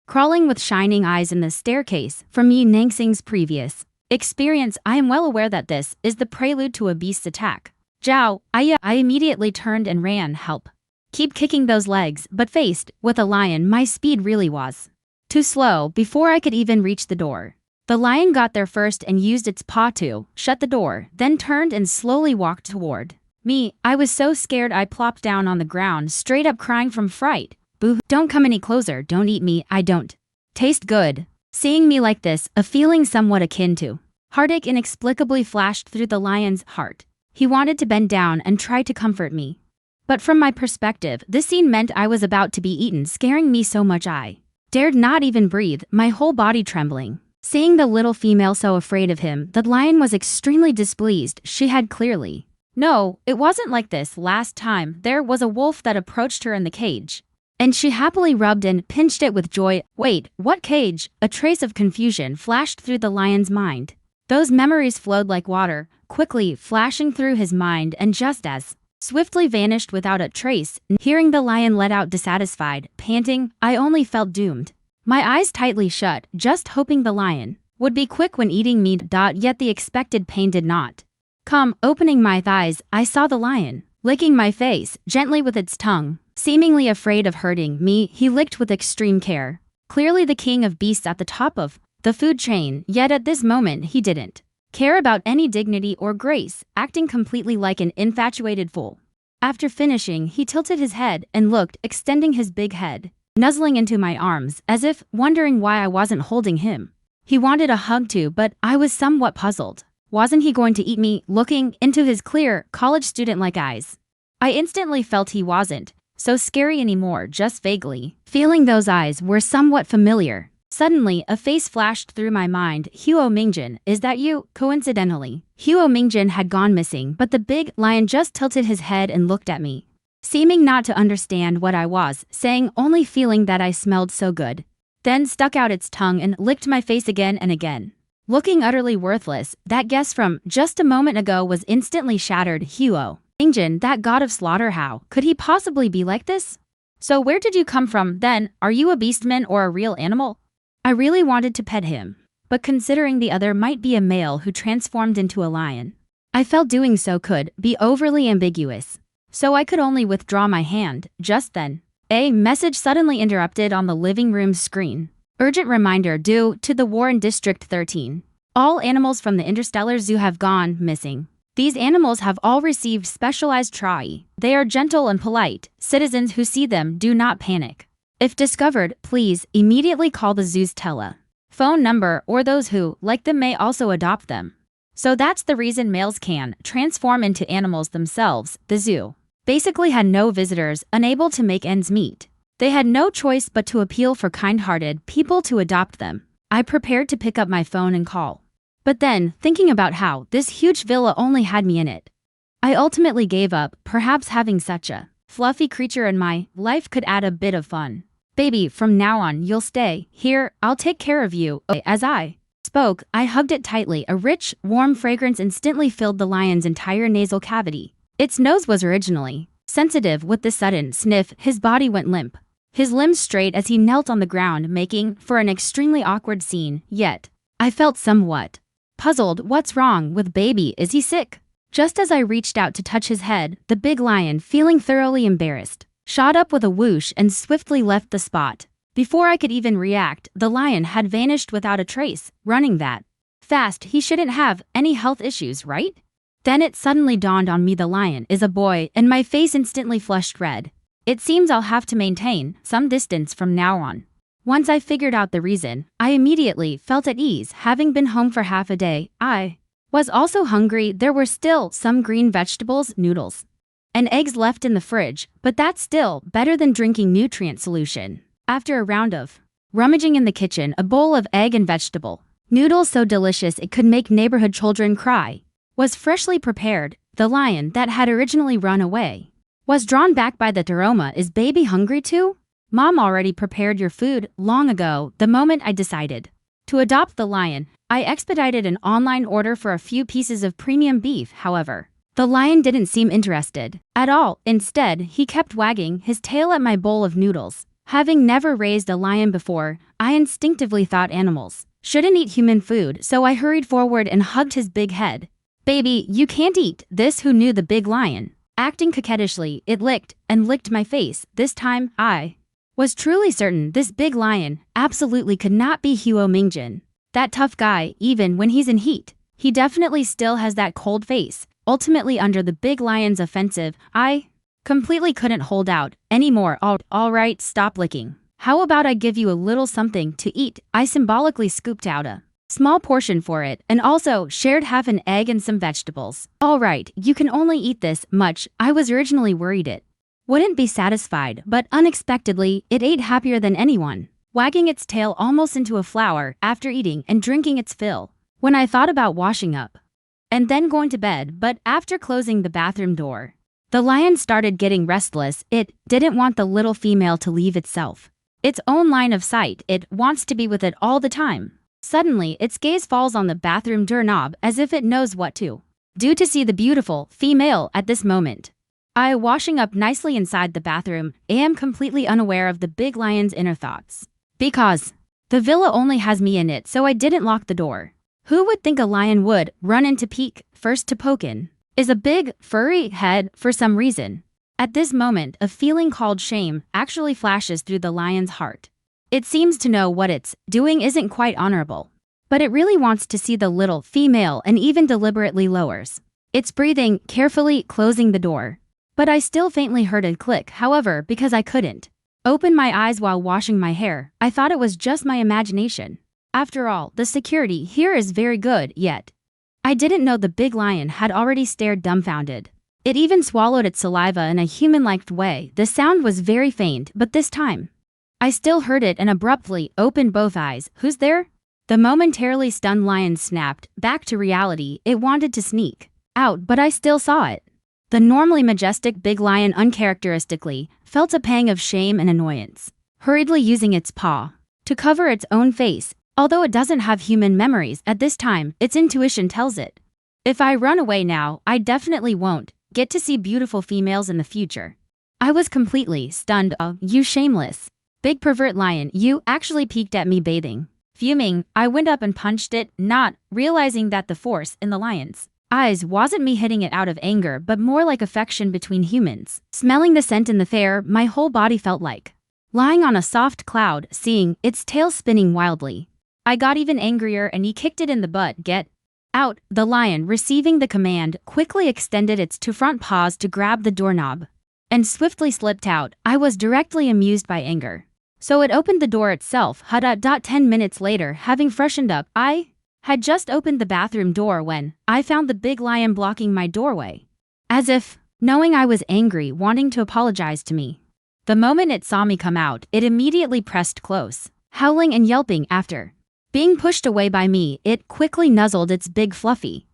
crawling with shining eyes in the staircase. From Yi Nangxing's previous experience, I am well aware that this is the prelude to a beast's attack. Zhao, I immediately turned and ran. Help. Keep kicking those legs, but faced with a lion, my speed really was too slow. Before I could even reach the door, the lion got there first and used its paw to shut the door, then turned and slowly walked toward me. I was so scared I plopped down on the ground, straight up crying from fright. Boo! Don't come any closer, don't eat me, I don't taste good. Seeing me like this, a feeling somewhat akin to heartache inexplicably flashed through the lion's heart. He wanted to bend down and try to comfort me. But from my perspective, this scene meant I was about to be eaten, scaring me so much I dared not even breathe, my whole body trembling. Seeing the little female so afraid of him, the lion was extremely displeased. She had clearly no, it wasn't like this last time. There was a wolf that approached her in the cage, and she happily rubbed and pinched it with joy. Wait, what cage? A trace of confusion flashed through the lion's mind. Those memories flowed like water, quickly flashing through his mind, and just as swiftly vanished without a trace. Hearing the lion let out dissatisfied, panting, I only felt doomed. My eyes tightly shut, just hoping the lion would be quick when eating me. Yet the expected pain did not come. Opening my thighs, I saw the lion licking my face gently with its tongue. Seemingly afraid of hurting me, he licked with extreme care. Clearly the king of beasts at the top of the food chain, yet at this moment he didn't care about any dignity or grace, acting completely like an infatuated fool. After finishing, he tilted his head and looked, extending his big head, nuzzling into my arms, as if wondering why I wasn't holding him. He wanted a hug too, but I was somewhat puzzled. Wasn't he going to eat me? Looking into his clear, college student-like eyes, I instantly felt he wasn't so scary anymore, just vaguely feeling those eyes were somewhat familiar. Suddenly, a face flashed through my mind. Huo Mingjin, is that you? Coincidentally, Huo Mingjin had gone missing, but the big lion just tilted his head and looked at me, seeming not to understand what I was saying, only feeling that I smelled so good. Then stuck out its tongue and licked my face again and again. Looking utterly worthless, that guess from just a moment ago was instantly shattered. Huo Mingjin, that god of slaughter, how could he possibly be like this? So where did you come from then? Are you a beastman or a real animal? I really wanted to pet him, but considering the other might be a male who transformed into a lion, I felt doing so could be overly ambiguous. So I could only withdraw my hand. Just then, a message suddenly interrupted on the living room screen. Urgent reminder due to the war in District 13. All animals from the Interstellar Zoo have gone missing. These animals have all received specialized trai. They are gentle and polite. Citizens who see them do not panic. If discovered, please immediately call the zoo's phone number, or those who, like them, may also adopt them. So that's the reason males can transform into animals themselves. The zoo basically had no visitors, unable to make ends meet. They had no choice but to appeal for kind-hearted people to adopt them. I prepared to pick up my phone and call. But then, thinking about how this huge villa only had me in it, I ultimately gave up. Perhaps having such a fluffy creature in my life could add a bit of fun. Baby, from now on, you'll stay here. I'll take care of you. As I spoke, I hugged it tightly. A rich, warm fragrance instantly filled the lion's entire nasal cavity. Its nose was originally sensitive. With the sudden sniff, his body went limp, his limbs straight as he knelt on the ground, making for an extremely awkward scene. Yet, I felt somewhat puzzled. What's wrong with baby? Is he sick? Just as I reached out to touch his head, the big lion, feeling thoroughly embarrassed, shot up with a whoosh and swiftly left the spot. Before I could even react, the lion had vanished without a trace. Running that fast, he shouldn't have any health issues, right? Then it suddenly dawned on me the lion is a boy, and my face instantly flushed red. It seems I'll have to maintain some distance from now on. Once I figured out the reason, I immediately felt at ease having been home for half a day. I was also hungry. There were still some green vegetables, noodles, and eggs left in the fridge, but that's still better than drinking nutrient solution. After a round of rummaging in the kitchen, a bowl of egg and vegetable noodles so delicious it could make neighborhood children cry was freshly prepared. The lion that had originally run away was drawn back by the aroma. Is baby hungry too? Mom already prepared your food long ago. The moment I decided to adopt the lion, I expedited an online order for a few pieces of premium beef. However, the lion didn't seem interested at all. Instead, he kept wagging his tail at my bowl of noodles. Having never raised a lion before, I instinctively thought animals shouldn't eat human food, so I hurried forward and hugged his big head. Baby, you can't eat this. Who knew? The big lion, acting coquettishly, it licked and licked my face. This time, I was truly certain this big lion absolutely could not be Huo Mingjin. That tough guy, even when he's in heat, he definitely still has that cold face. Ultimately, under the big lion's offensive, I completely couldn't hold out anymore. All right, stop licking. How about I give you a little something to eat? I symbolically scooped out a small portion for it and also shared half an egg and some vegetables. All right, you can only eat this much. I was originally worried it wouldn't be satisfied, but unexpectedly, it ate happier than anyone, wagging its tail almost into a flower after eating and drinking its fill. When I thought about washing up and then going to bed, but after closing the bathroom door, the lion started getting restless. It didn't want the little female to leave its own line of sight. It wants to be with it all the time. Suddenly, its gaze falls on the bathroom doorknob as if it knows what to do to see the beautiful female at this moment. I, washing up nicely inside the bathroom, am completely unaware of the big lion's inner thoughts. Because the villa only has me in it, so I didn't lock the door. Who would think a lion would run into peek first to poke in is a big, furry head for some reason. At this moment, a feeling called shame actually flashes through the lion's heart. It seems to know what it's doing isn't quite honorable, but it really wants to see the little female and even deliberately lowers its breathing, carefully closing the door. But I still faintly heard a click. However, because I couldn't open my eyes while washing my hair, I thought it was just my imagination. After all, the security here is very good, yet I didn't know the big lion had already stared dumbfounded. It even swallowed its saliva in a human-like way. The sound was very faint, but this time I still heard it and abruptly opened both eyes. Who's there? The momentarily stunned lion snapped back to reality. It wanted to sneak out, but I still saw it. The normally majestic big lion uncharacteristically felt a pang of shame and annoyance, hurriedly using its paw to cover its own face. Although it doesn't have human memories at this time, its intuition tells it, if I run away now, I definitely won't get to see beautiful females in the future. I was completely stunned. Oh, you shameless big pervert lion, you actually peeked at me bathing. Fuming, I went up and punched it, not realizing that the force in the lion's eyes wasn't me hitting it out of anger, but more like affection between humans. Smelling the scent in the air, my whole body felt like lying on a soft cloud, seeing its tail spinning wildly. I got even angrier and he kicked it in the butt. Get out. The lion, receiving the command, quickly extended its two front paws to grab the doorknob and swiftly slipped out. I was directly amused by anger, so it opened the door itself. 10 minutes later, having freshened up, I had just opened the bathroom door when I found the big lion blocking my doorway, as if knowing I was angry, wanting to apologize to me. The moment it saw me come out, it immediately pressed close, howling and yelping. After being pushed away by me, it quickly nuzzled its big fluffy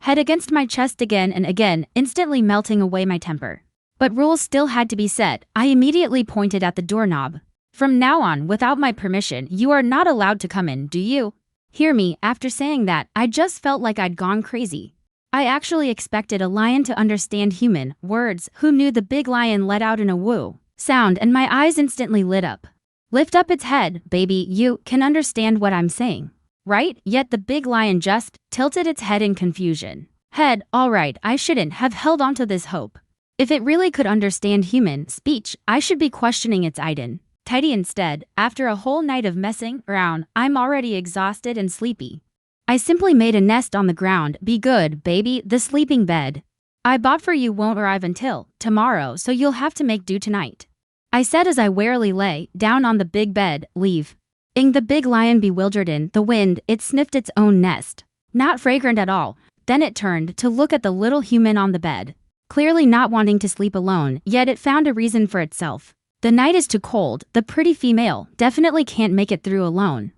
head against my chest again and again, instantly melting away my temper. But rules still had to be set. I immediately pointed at the doorknob. From now on, without my permission, you are not allowed to come in. Do you hear me? After saying that, I just felt like I'd gone crazy. I actually expected a lion to understand human words. Who knew? The big lion let out in a woo sound and my eyes instantly lit up. Lift up its head, baby, you can understand what I'm saying, right? Yet the big lion just tilted its head in confusion. Head, all right, I shouldn't have held onto this hope. If it really could understand human speech, I should be questioning its identity instead. After a whole night of messing around, I'm already exhausted and sleepy. I simply made a nest on the ground. Be good, baby, the sleeping bed I bought for you won't arrive until tomorrow, so you'll have to make do tonight. I said as I warily lay down on the big bed. Leave. Ing the big lion bewildered in the wind, it sniffed its own nest. Not fragrant at all. Then it turned to look at the little human on the bed. Clearly not wanting to sleep alone, yet it found a reason for itself. The night is too cold, the pretty female definitely can't make it through alone.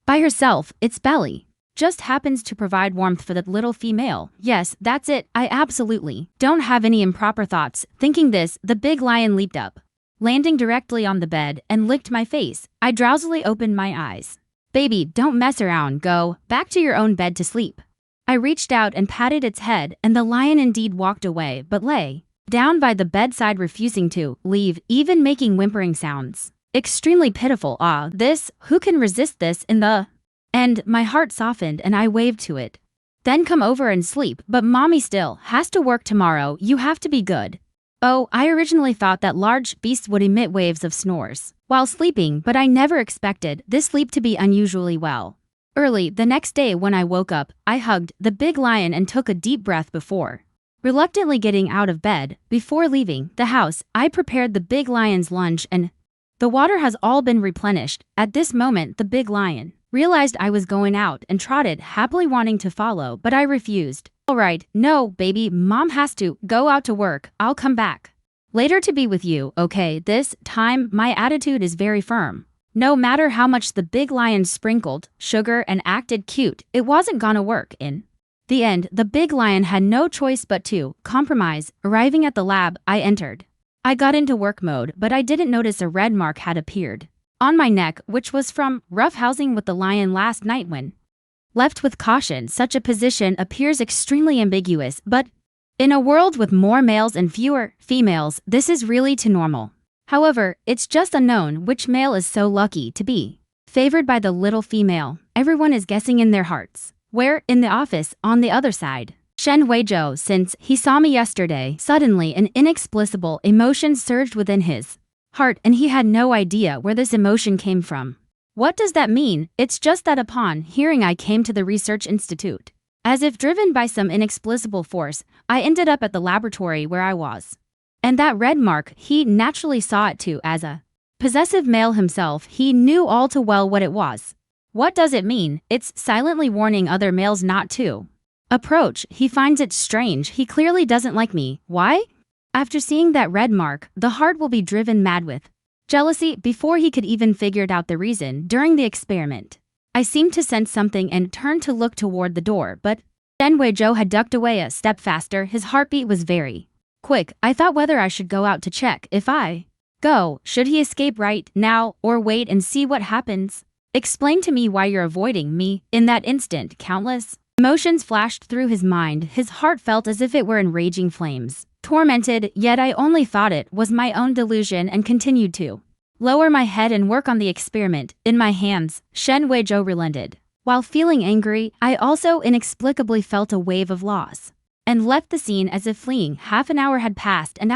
By herself, its belly just happens to provide warmth for the little female. Yes, that's it, I absolutely don't have any improper thoughts. Thinking this, the big lion leaped up, landing directly on the bed, and licked my face. I drowsily opened my eyes. Baby, don't mess around, go back to your own bed to sleep. I reached out and patted its head, and the lion indeed walked away, but lay down by the bedside refusing to leave, even making whimpering sounds. Extremely pitiful. Who can resist this in the end? My heart softened and I waved to it. Then come over and sleep, but mommy still has to work tomorrow, you have to be good. Oh, I originally thought that large beasts would emit waves of snores while sleeping, but I never expected this sleep to be unusually well. Early the next day when I woke up, I hugged the big lion and took a deep breath before reluctantly getting out of bed. Before leaving the house, I prepared the big lion's lunch and the water has all been replenished. At this moment, the big lion realized I was going out and trotted happily wanting to follow, but I refused. Alright, no, baby, mom has to go out to work. I'll come back later to be with you, okay? This time, my attitude is very firm. No matter how much the big lion sprinkled sugar and acted cute, it wasn't gonna work. In the end, the big lion had no choice but to compromise. Arriving at the lab, I entered. I got into work mode, but I didn't notice a red mark had appeared on my neck, which was from roughhousing with the lion last night. When left with caution, such a position appears extremely ambiguous, but in a world with more males and fewer females, this is really too normal. However, it's just unknown which male is so lucky to be favored by the little female. Everyone is guessing in their hearts. Where? In the office, on the other side. Shen Weizhou, since he saw me yesterday, suddenly an inexplicable emotion surged within his heart, and he had no idea where this emotion came from. What does that mean? It's just that upon hearing I came to the research institute. As if driven by some inexplicable force, I ended up at the laboratory where I was. And that red mark, he naturally saw it too. As a possessive male himself, he knew all too well what it was. What does it mean? It's silently warning other males not to approach. He finds it strange. He clearly doesn't like me. Why? After seeing that red mark, the heart will be driven mad with jealousy before he could even figure out the reason. During the experiment, I seemed to sense something and turned to look toward the door, but Shen Weizhou had ducked away a step faster. His heartbeat was very quick. I thought whether I should go out to check. If I go, should he escape right now or wait and see what happens? Explain to me why you're avoiding me. In that instant, countless emotions flashed through his mind. His heart felt as if it were in raging flames. Tormented, yet I only thought it was my own delusion and continued to lower my head and work on the experiment. In my hands, Shen Weizhou relented. While feeling angry, I also inexplicably felt a wave of loss and left the scene as if fleeing. Half an hour had passed and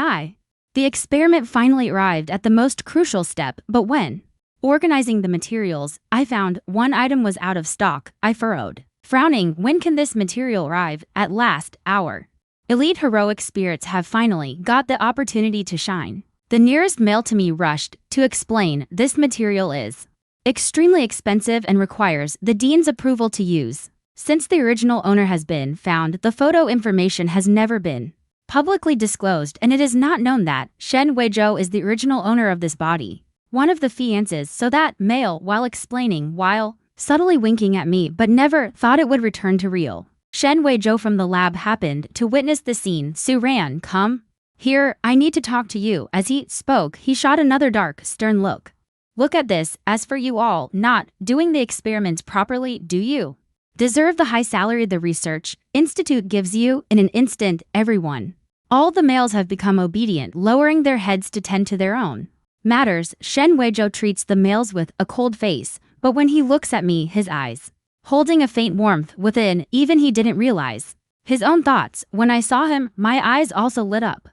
the experiment finally arrived at the most crucial step, but when organizing the materials, I found one item was out of stock. I furrowed, frowning. When can this material arrive? At last, our elite heroic spirits have finally got the opportunity to shine. The nearest male to me rushed to explain this material is extremely expensive and requires the dean's approval to use. Since the original owner has been found, the photo information has never been publicly disclosed, and it is not known that Shen Weizhou is the original owner of this body. One of the fiancés, so that male, while explaining, while subtly winking at me, but never thought it would return to real Shen Weizhou from the lab happened to witness the scene. Su Ran, come here, I need to talk to you. As he spoke, he shot another dark, stern look. Look at this. As for you all not doing the experiments properly, do you deserve the high salary the research institute gives you? In an instant, everyone, all the males have become obedient, lowering their heads to tend to their own matters. Shen Weizhou treats the males with a cold face, but when he looks at me, his eyes holding a faint warmth within. Even he didn't realize his own thoughts. When I saw him, my eyes also lit up.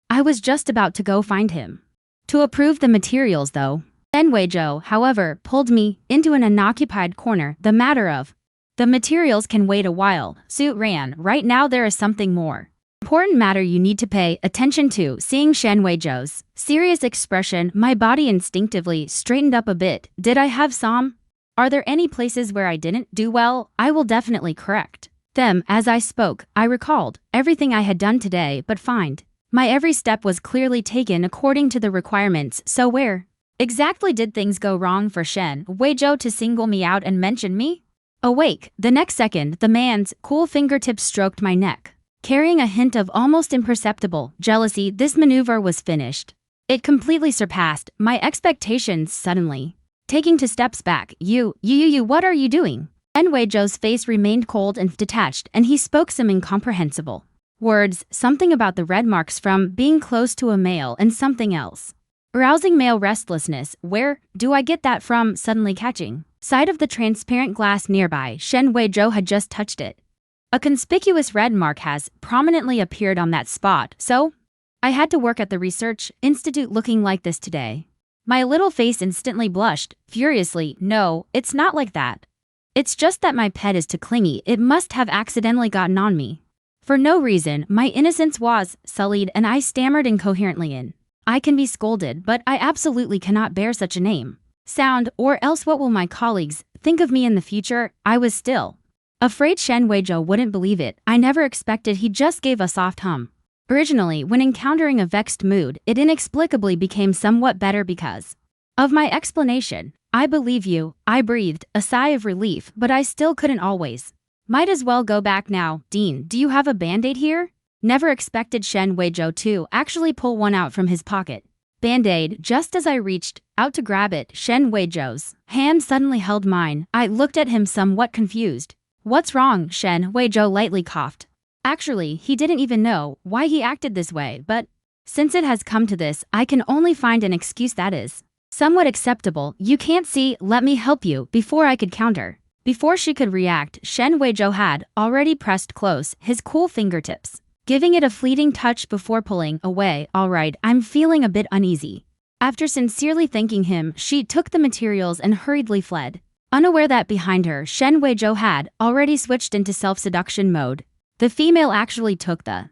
I was just about to go find him to approve the materials though. Shen Weizhou, however, pulled me into an unoccupied corner. The matter of the materials can wait a while. Su Ran, right now there is something more Important matter you need to pay attention to. Seeing Shen Weizhou's serious expression, my body instinctively straightened up a bit. Did I have some? Are there any places where I didn't do well? I will definitely correct them. As I spoke, I recalled everything I had done today, but find my every step was clearly taken according to the requirements. So where exactly did things go wrong for Shen Weizhou to single me out and mention me? Awake, the next second, the man's cool fingertips stroked my neck, carrying a hint of almost imperceptible jealousy. This maneuver was finished. It completely surpassed my expectations. Suddenly taking 2 steps back, you, what are you doing? Shen Weizhou's face remained cold and detached, and he spoke some incomprehensible words, something about the red marks from being close to a male and something else arousing male restlessness. Where do I get that from? Suddenly catching sight of the transparent glass nearby, Shen Weizhou had just touched it. A conspicuous red mark has prominently appeared on that spot, so I had to work at the research institute looking like this today. My little face instantly blushed, furiously. No, it's not like that. It's just that my pet is too clingy. It must have accidentally gotten on me. For no reason, my innocence was sullied and I stammered incoherently in. I can be scolded, but I absolutely cannot bear such a name. Sound, or else what will my colleagues think of me in the future? I was still afraid Shen Weizhou wouldn't believe it. I never expected. He just gave a soft hum. Originally, when encountering a vexed mood, it inexplicably became somewhat better because of my explanation. I believe you, I breathed, a sigh of relief, but I still couldn't always. Might as well go back now. Dean, do you have a band-aid here? Never expected Shen Weizhou to actually pull one out from his pocket. Band-aid. Just as I reached out to grab it, Shen Weizhou's hand suddenly held mine. I looked at him somewhat confused. What's wrong? Shen Weizhou lightly coughed. Actually, he didn't even know why he acted this way, but since it has come to this, I can only find an excuse that is somewhat acceptable. You can't see, let me help you. Before I could counter, before she could react, Shen Weizhou had already pressed close his cool fingertips, giving it a fleeting touch before pulling away. All right, I'm feeling a bit uneasy. After sincerely thanking him, she took the materials and hurriedly fled, unaware that behind her, Shen Weizhou had already switched into self-seduction mode. The female actually took the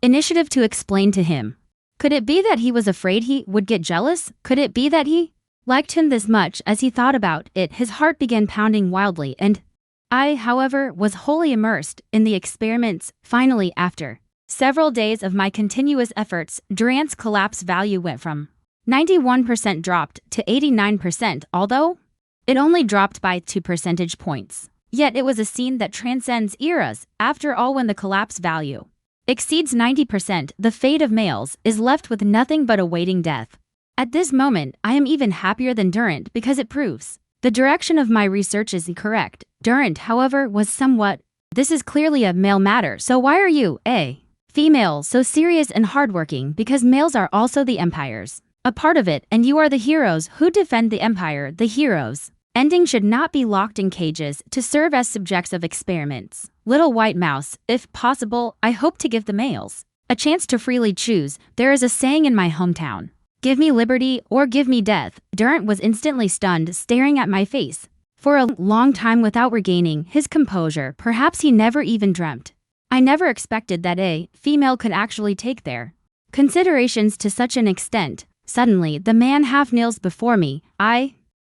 initiative to explain to him. Could it be that he was afraid he would get jealous? Could it be that he liked him this much? As he thought about it, his heart began pounding wildly, and I, however, was wholly immersed in the experiments. Finally, after several days of my continuous efforts, Durant's collapse value went from 91% dropped to 89%, although it only dropped by 2 percentage points. Yet it was a scene that transcends eras. After all, when the collapse value exceeds 90%, the fate of males is left with nothing but awaiting death. At this moment, I am even happier than Durant because it proves the direction of my research is correct. Durant, however, was somewhat, this is clearly a male matter, so why are you, a female, so serious and hardworking? Because males are also the empire's a part of it, and you are the heroes who defend the empire. The heroes' ending should not be locked in cages to serve as subjects of experiments. Little white mouse, if possible, I hope to give the males a chance to freely choose. There is a saying in my hometown, give me liberty or give me death. Durant was instantly stunned, staring at my face for a long time without regaining his composure. Perhaps he never even dreamt. I never expected that a female could actually take their considerations to such an extent. Suddenly, the man half kneels before me.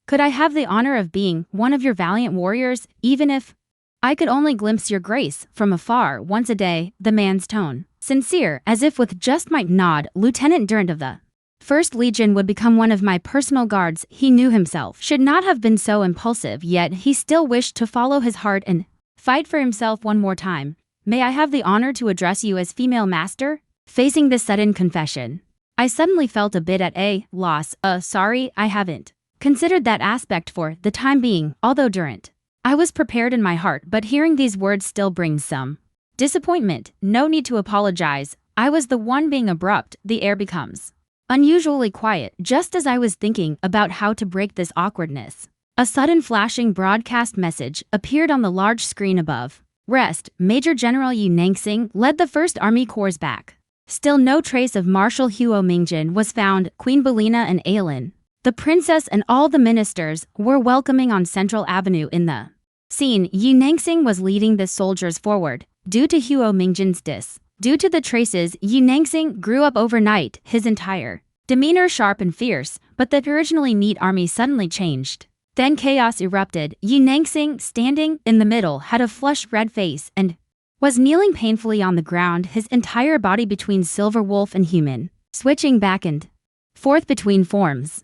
Could I have the honor of being one of your valiant warriors, even if I could only glimpse your grace from afar once a day? The man's tone, sincere, as if with just my nod. Lieutenant Durant of the 1st Legion would become one of my personal guards. He knew himself should not have been so impulsive, yet he still wished to follow his heart and fight for himself one more time. May I have the honor to address you as female master? Facing this sudden confession, I suddenly felt a bit at a loss. Sorry, I haven't considered that aspect for the time being, although Durant, I was prepared in my heart, but hearing these words still brings some disappointment. No need to apologize. I was the one being abrupt. The air becomes unusually quiet, just as I was thinking about how to break this awkwardness. A sudden flashing broadcast message appeared on the large screen above. Rest, Major General Yu Nangsing led the 1st Army Corps back. Still no trace of Marshal Huo Mingjin was found. Queen Belina and Ailin, the princess and all the ministers were welcoming on Central Avenue in the scene. Yu Nangsing was leading the soldiers forward. Due to Huo Mingjin's Due to the traces, Yu Nangxing grew up overnight, his entire demeanor sharp and fierce, but the originally neat army suddenly changed. Then chaos erupted. Yu Nangxing, standing in the middle, had a flushed red face and was kneeling painfully on the ground, his entire body between silver wolf and human, switching back and forth between forms.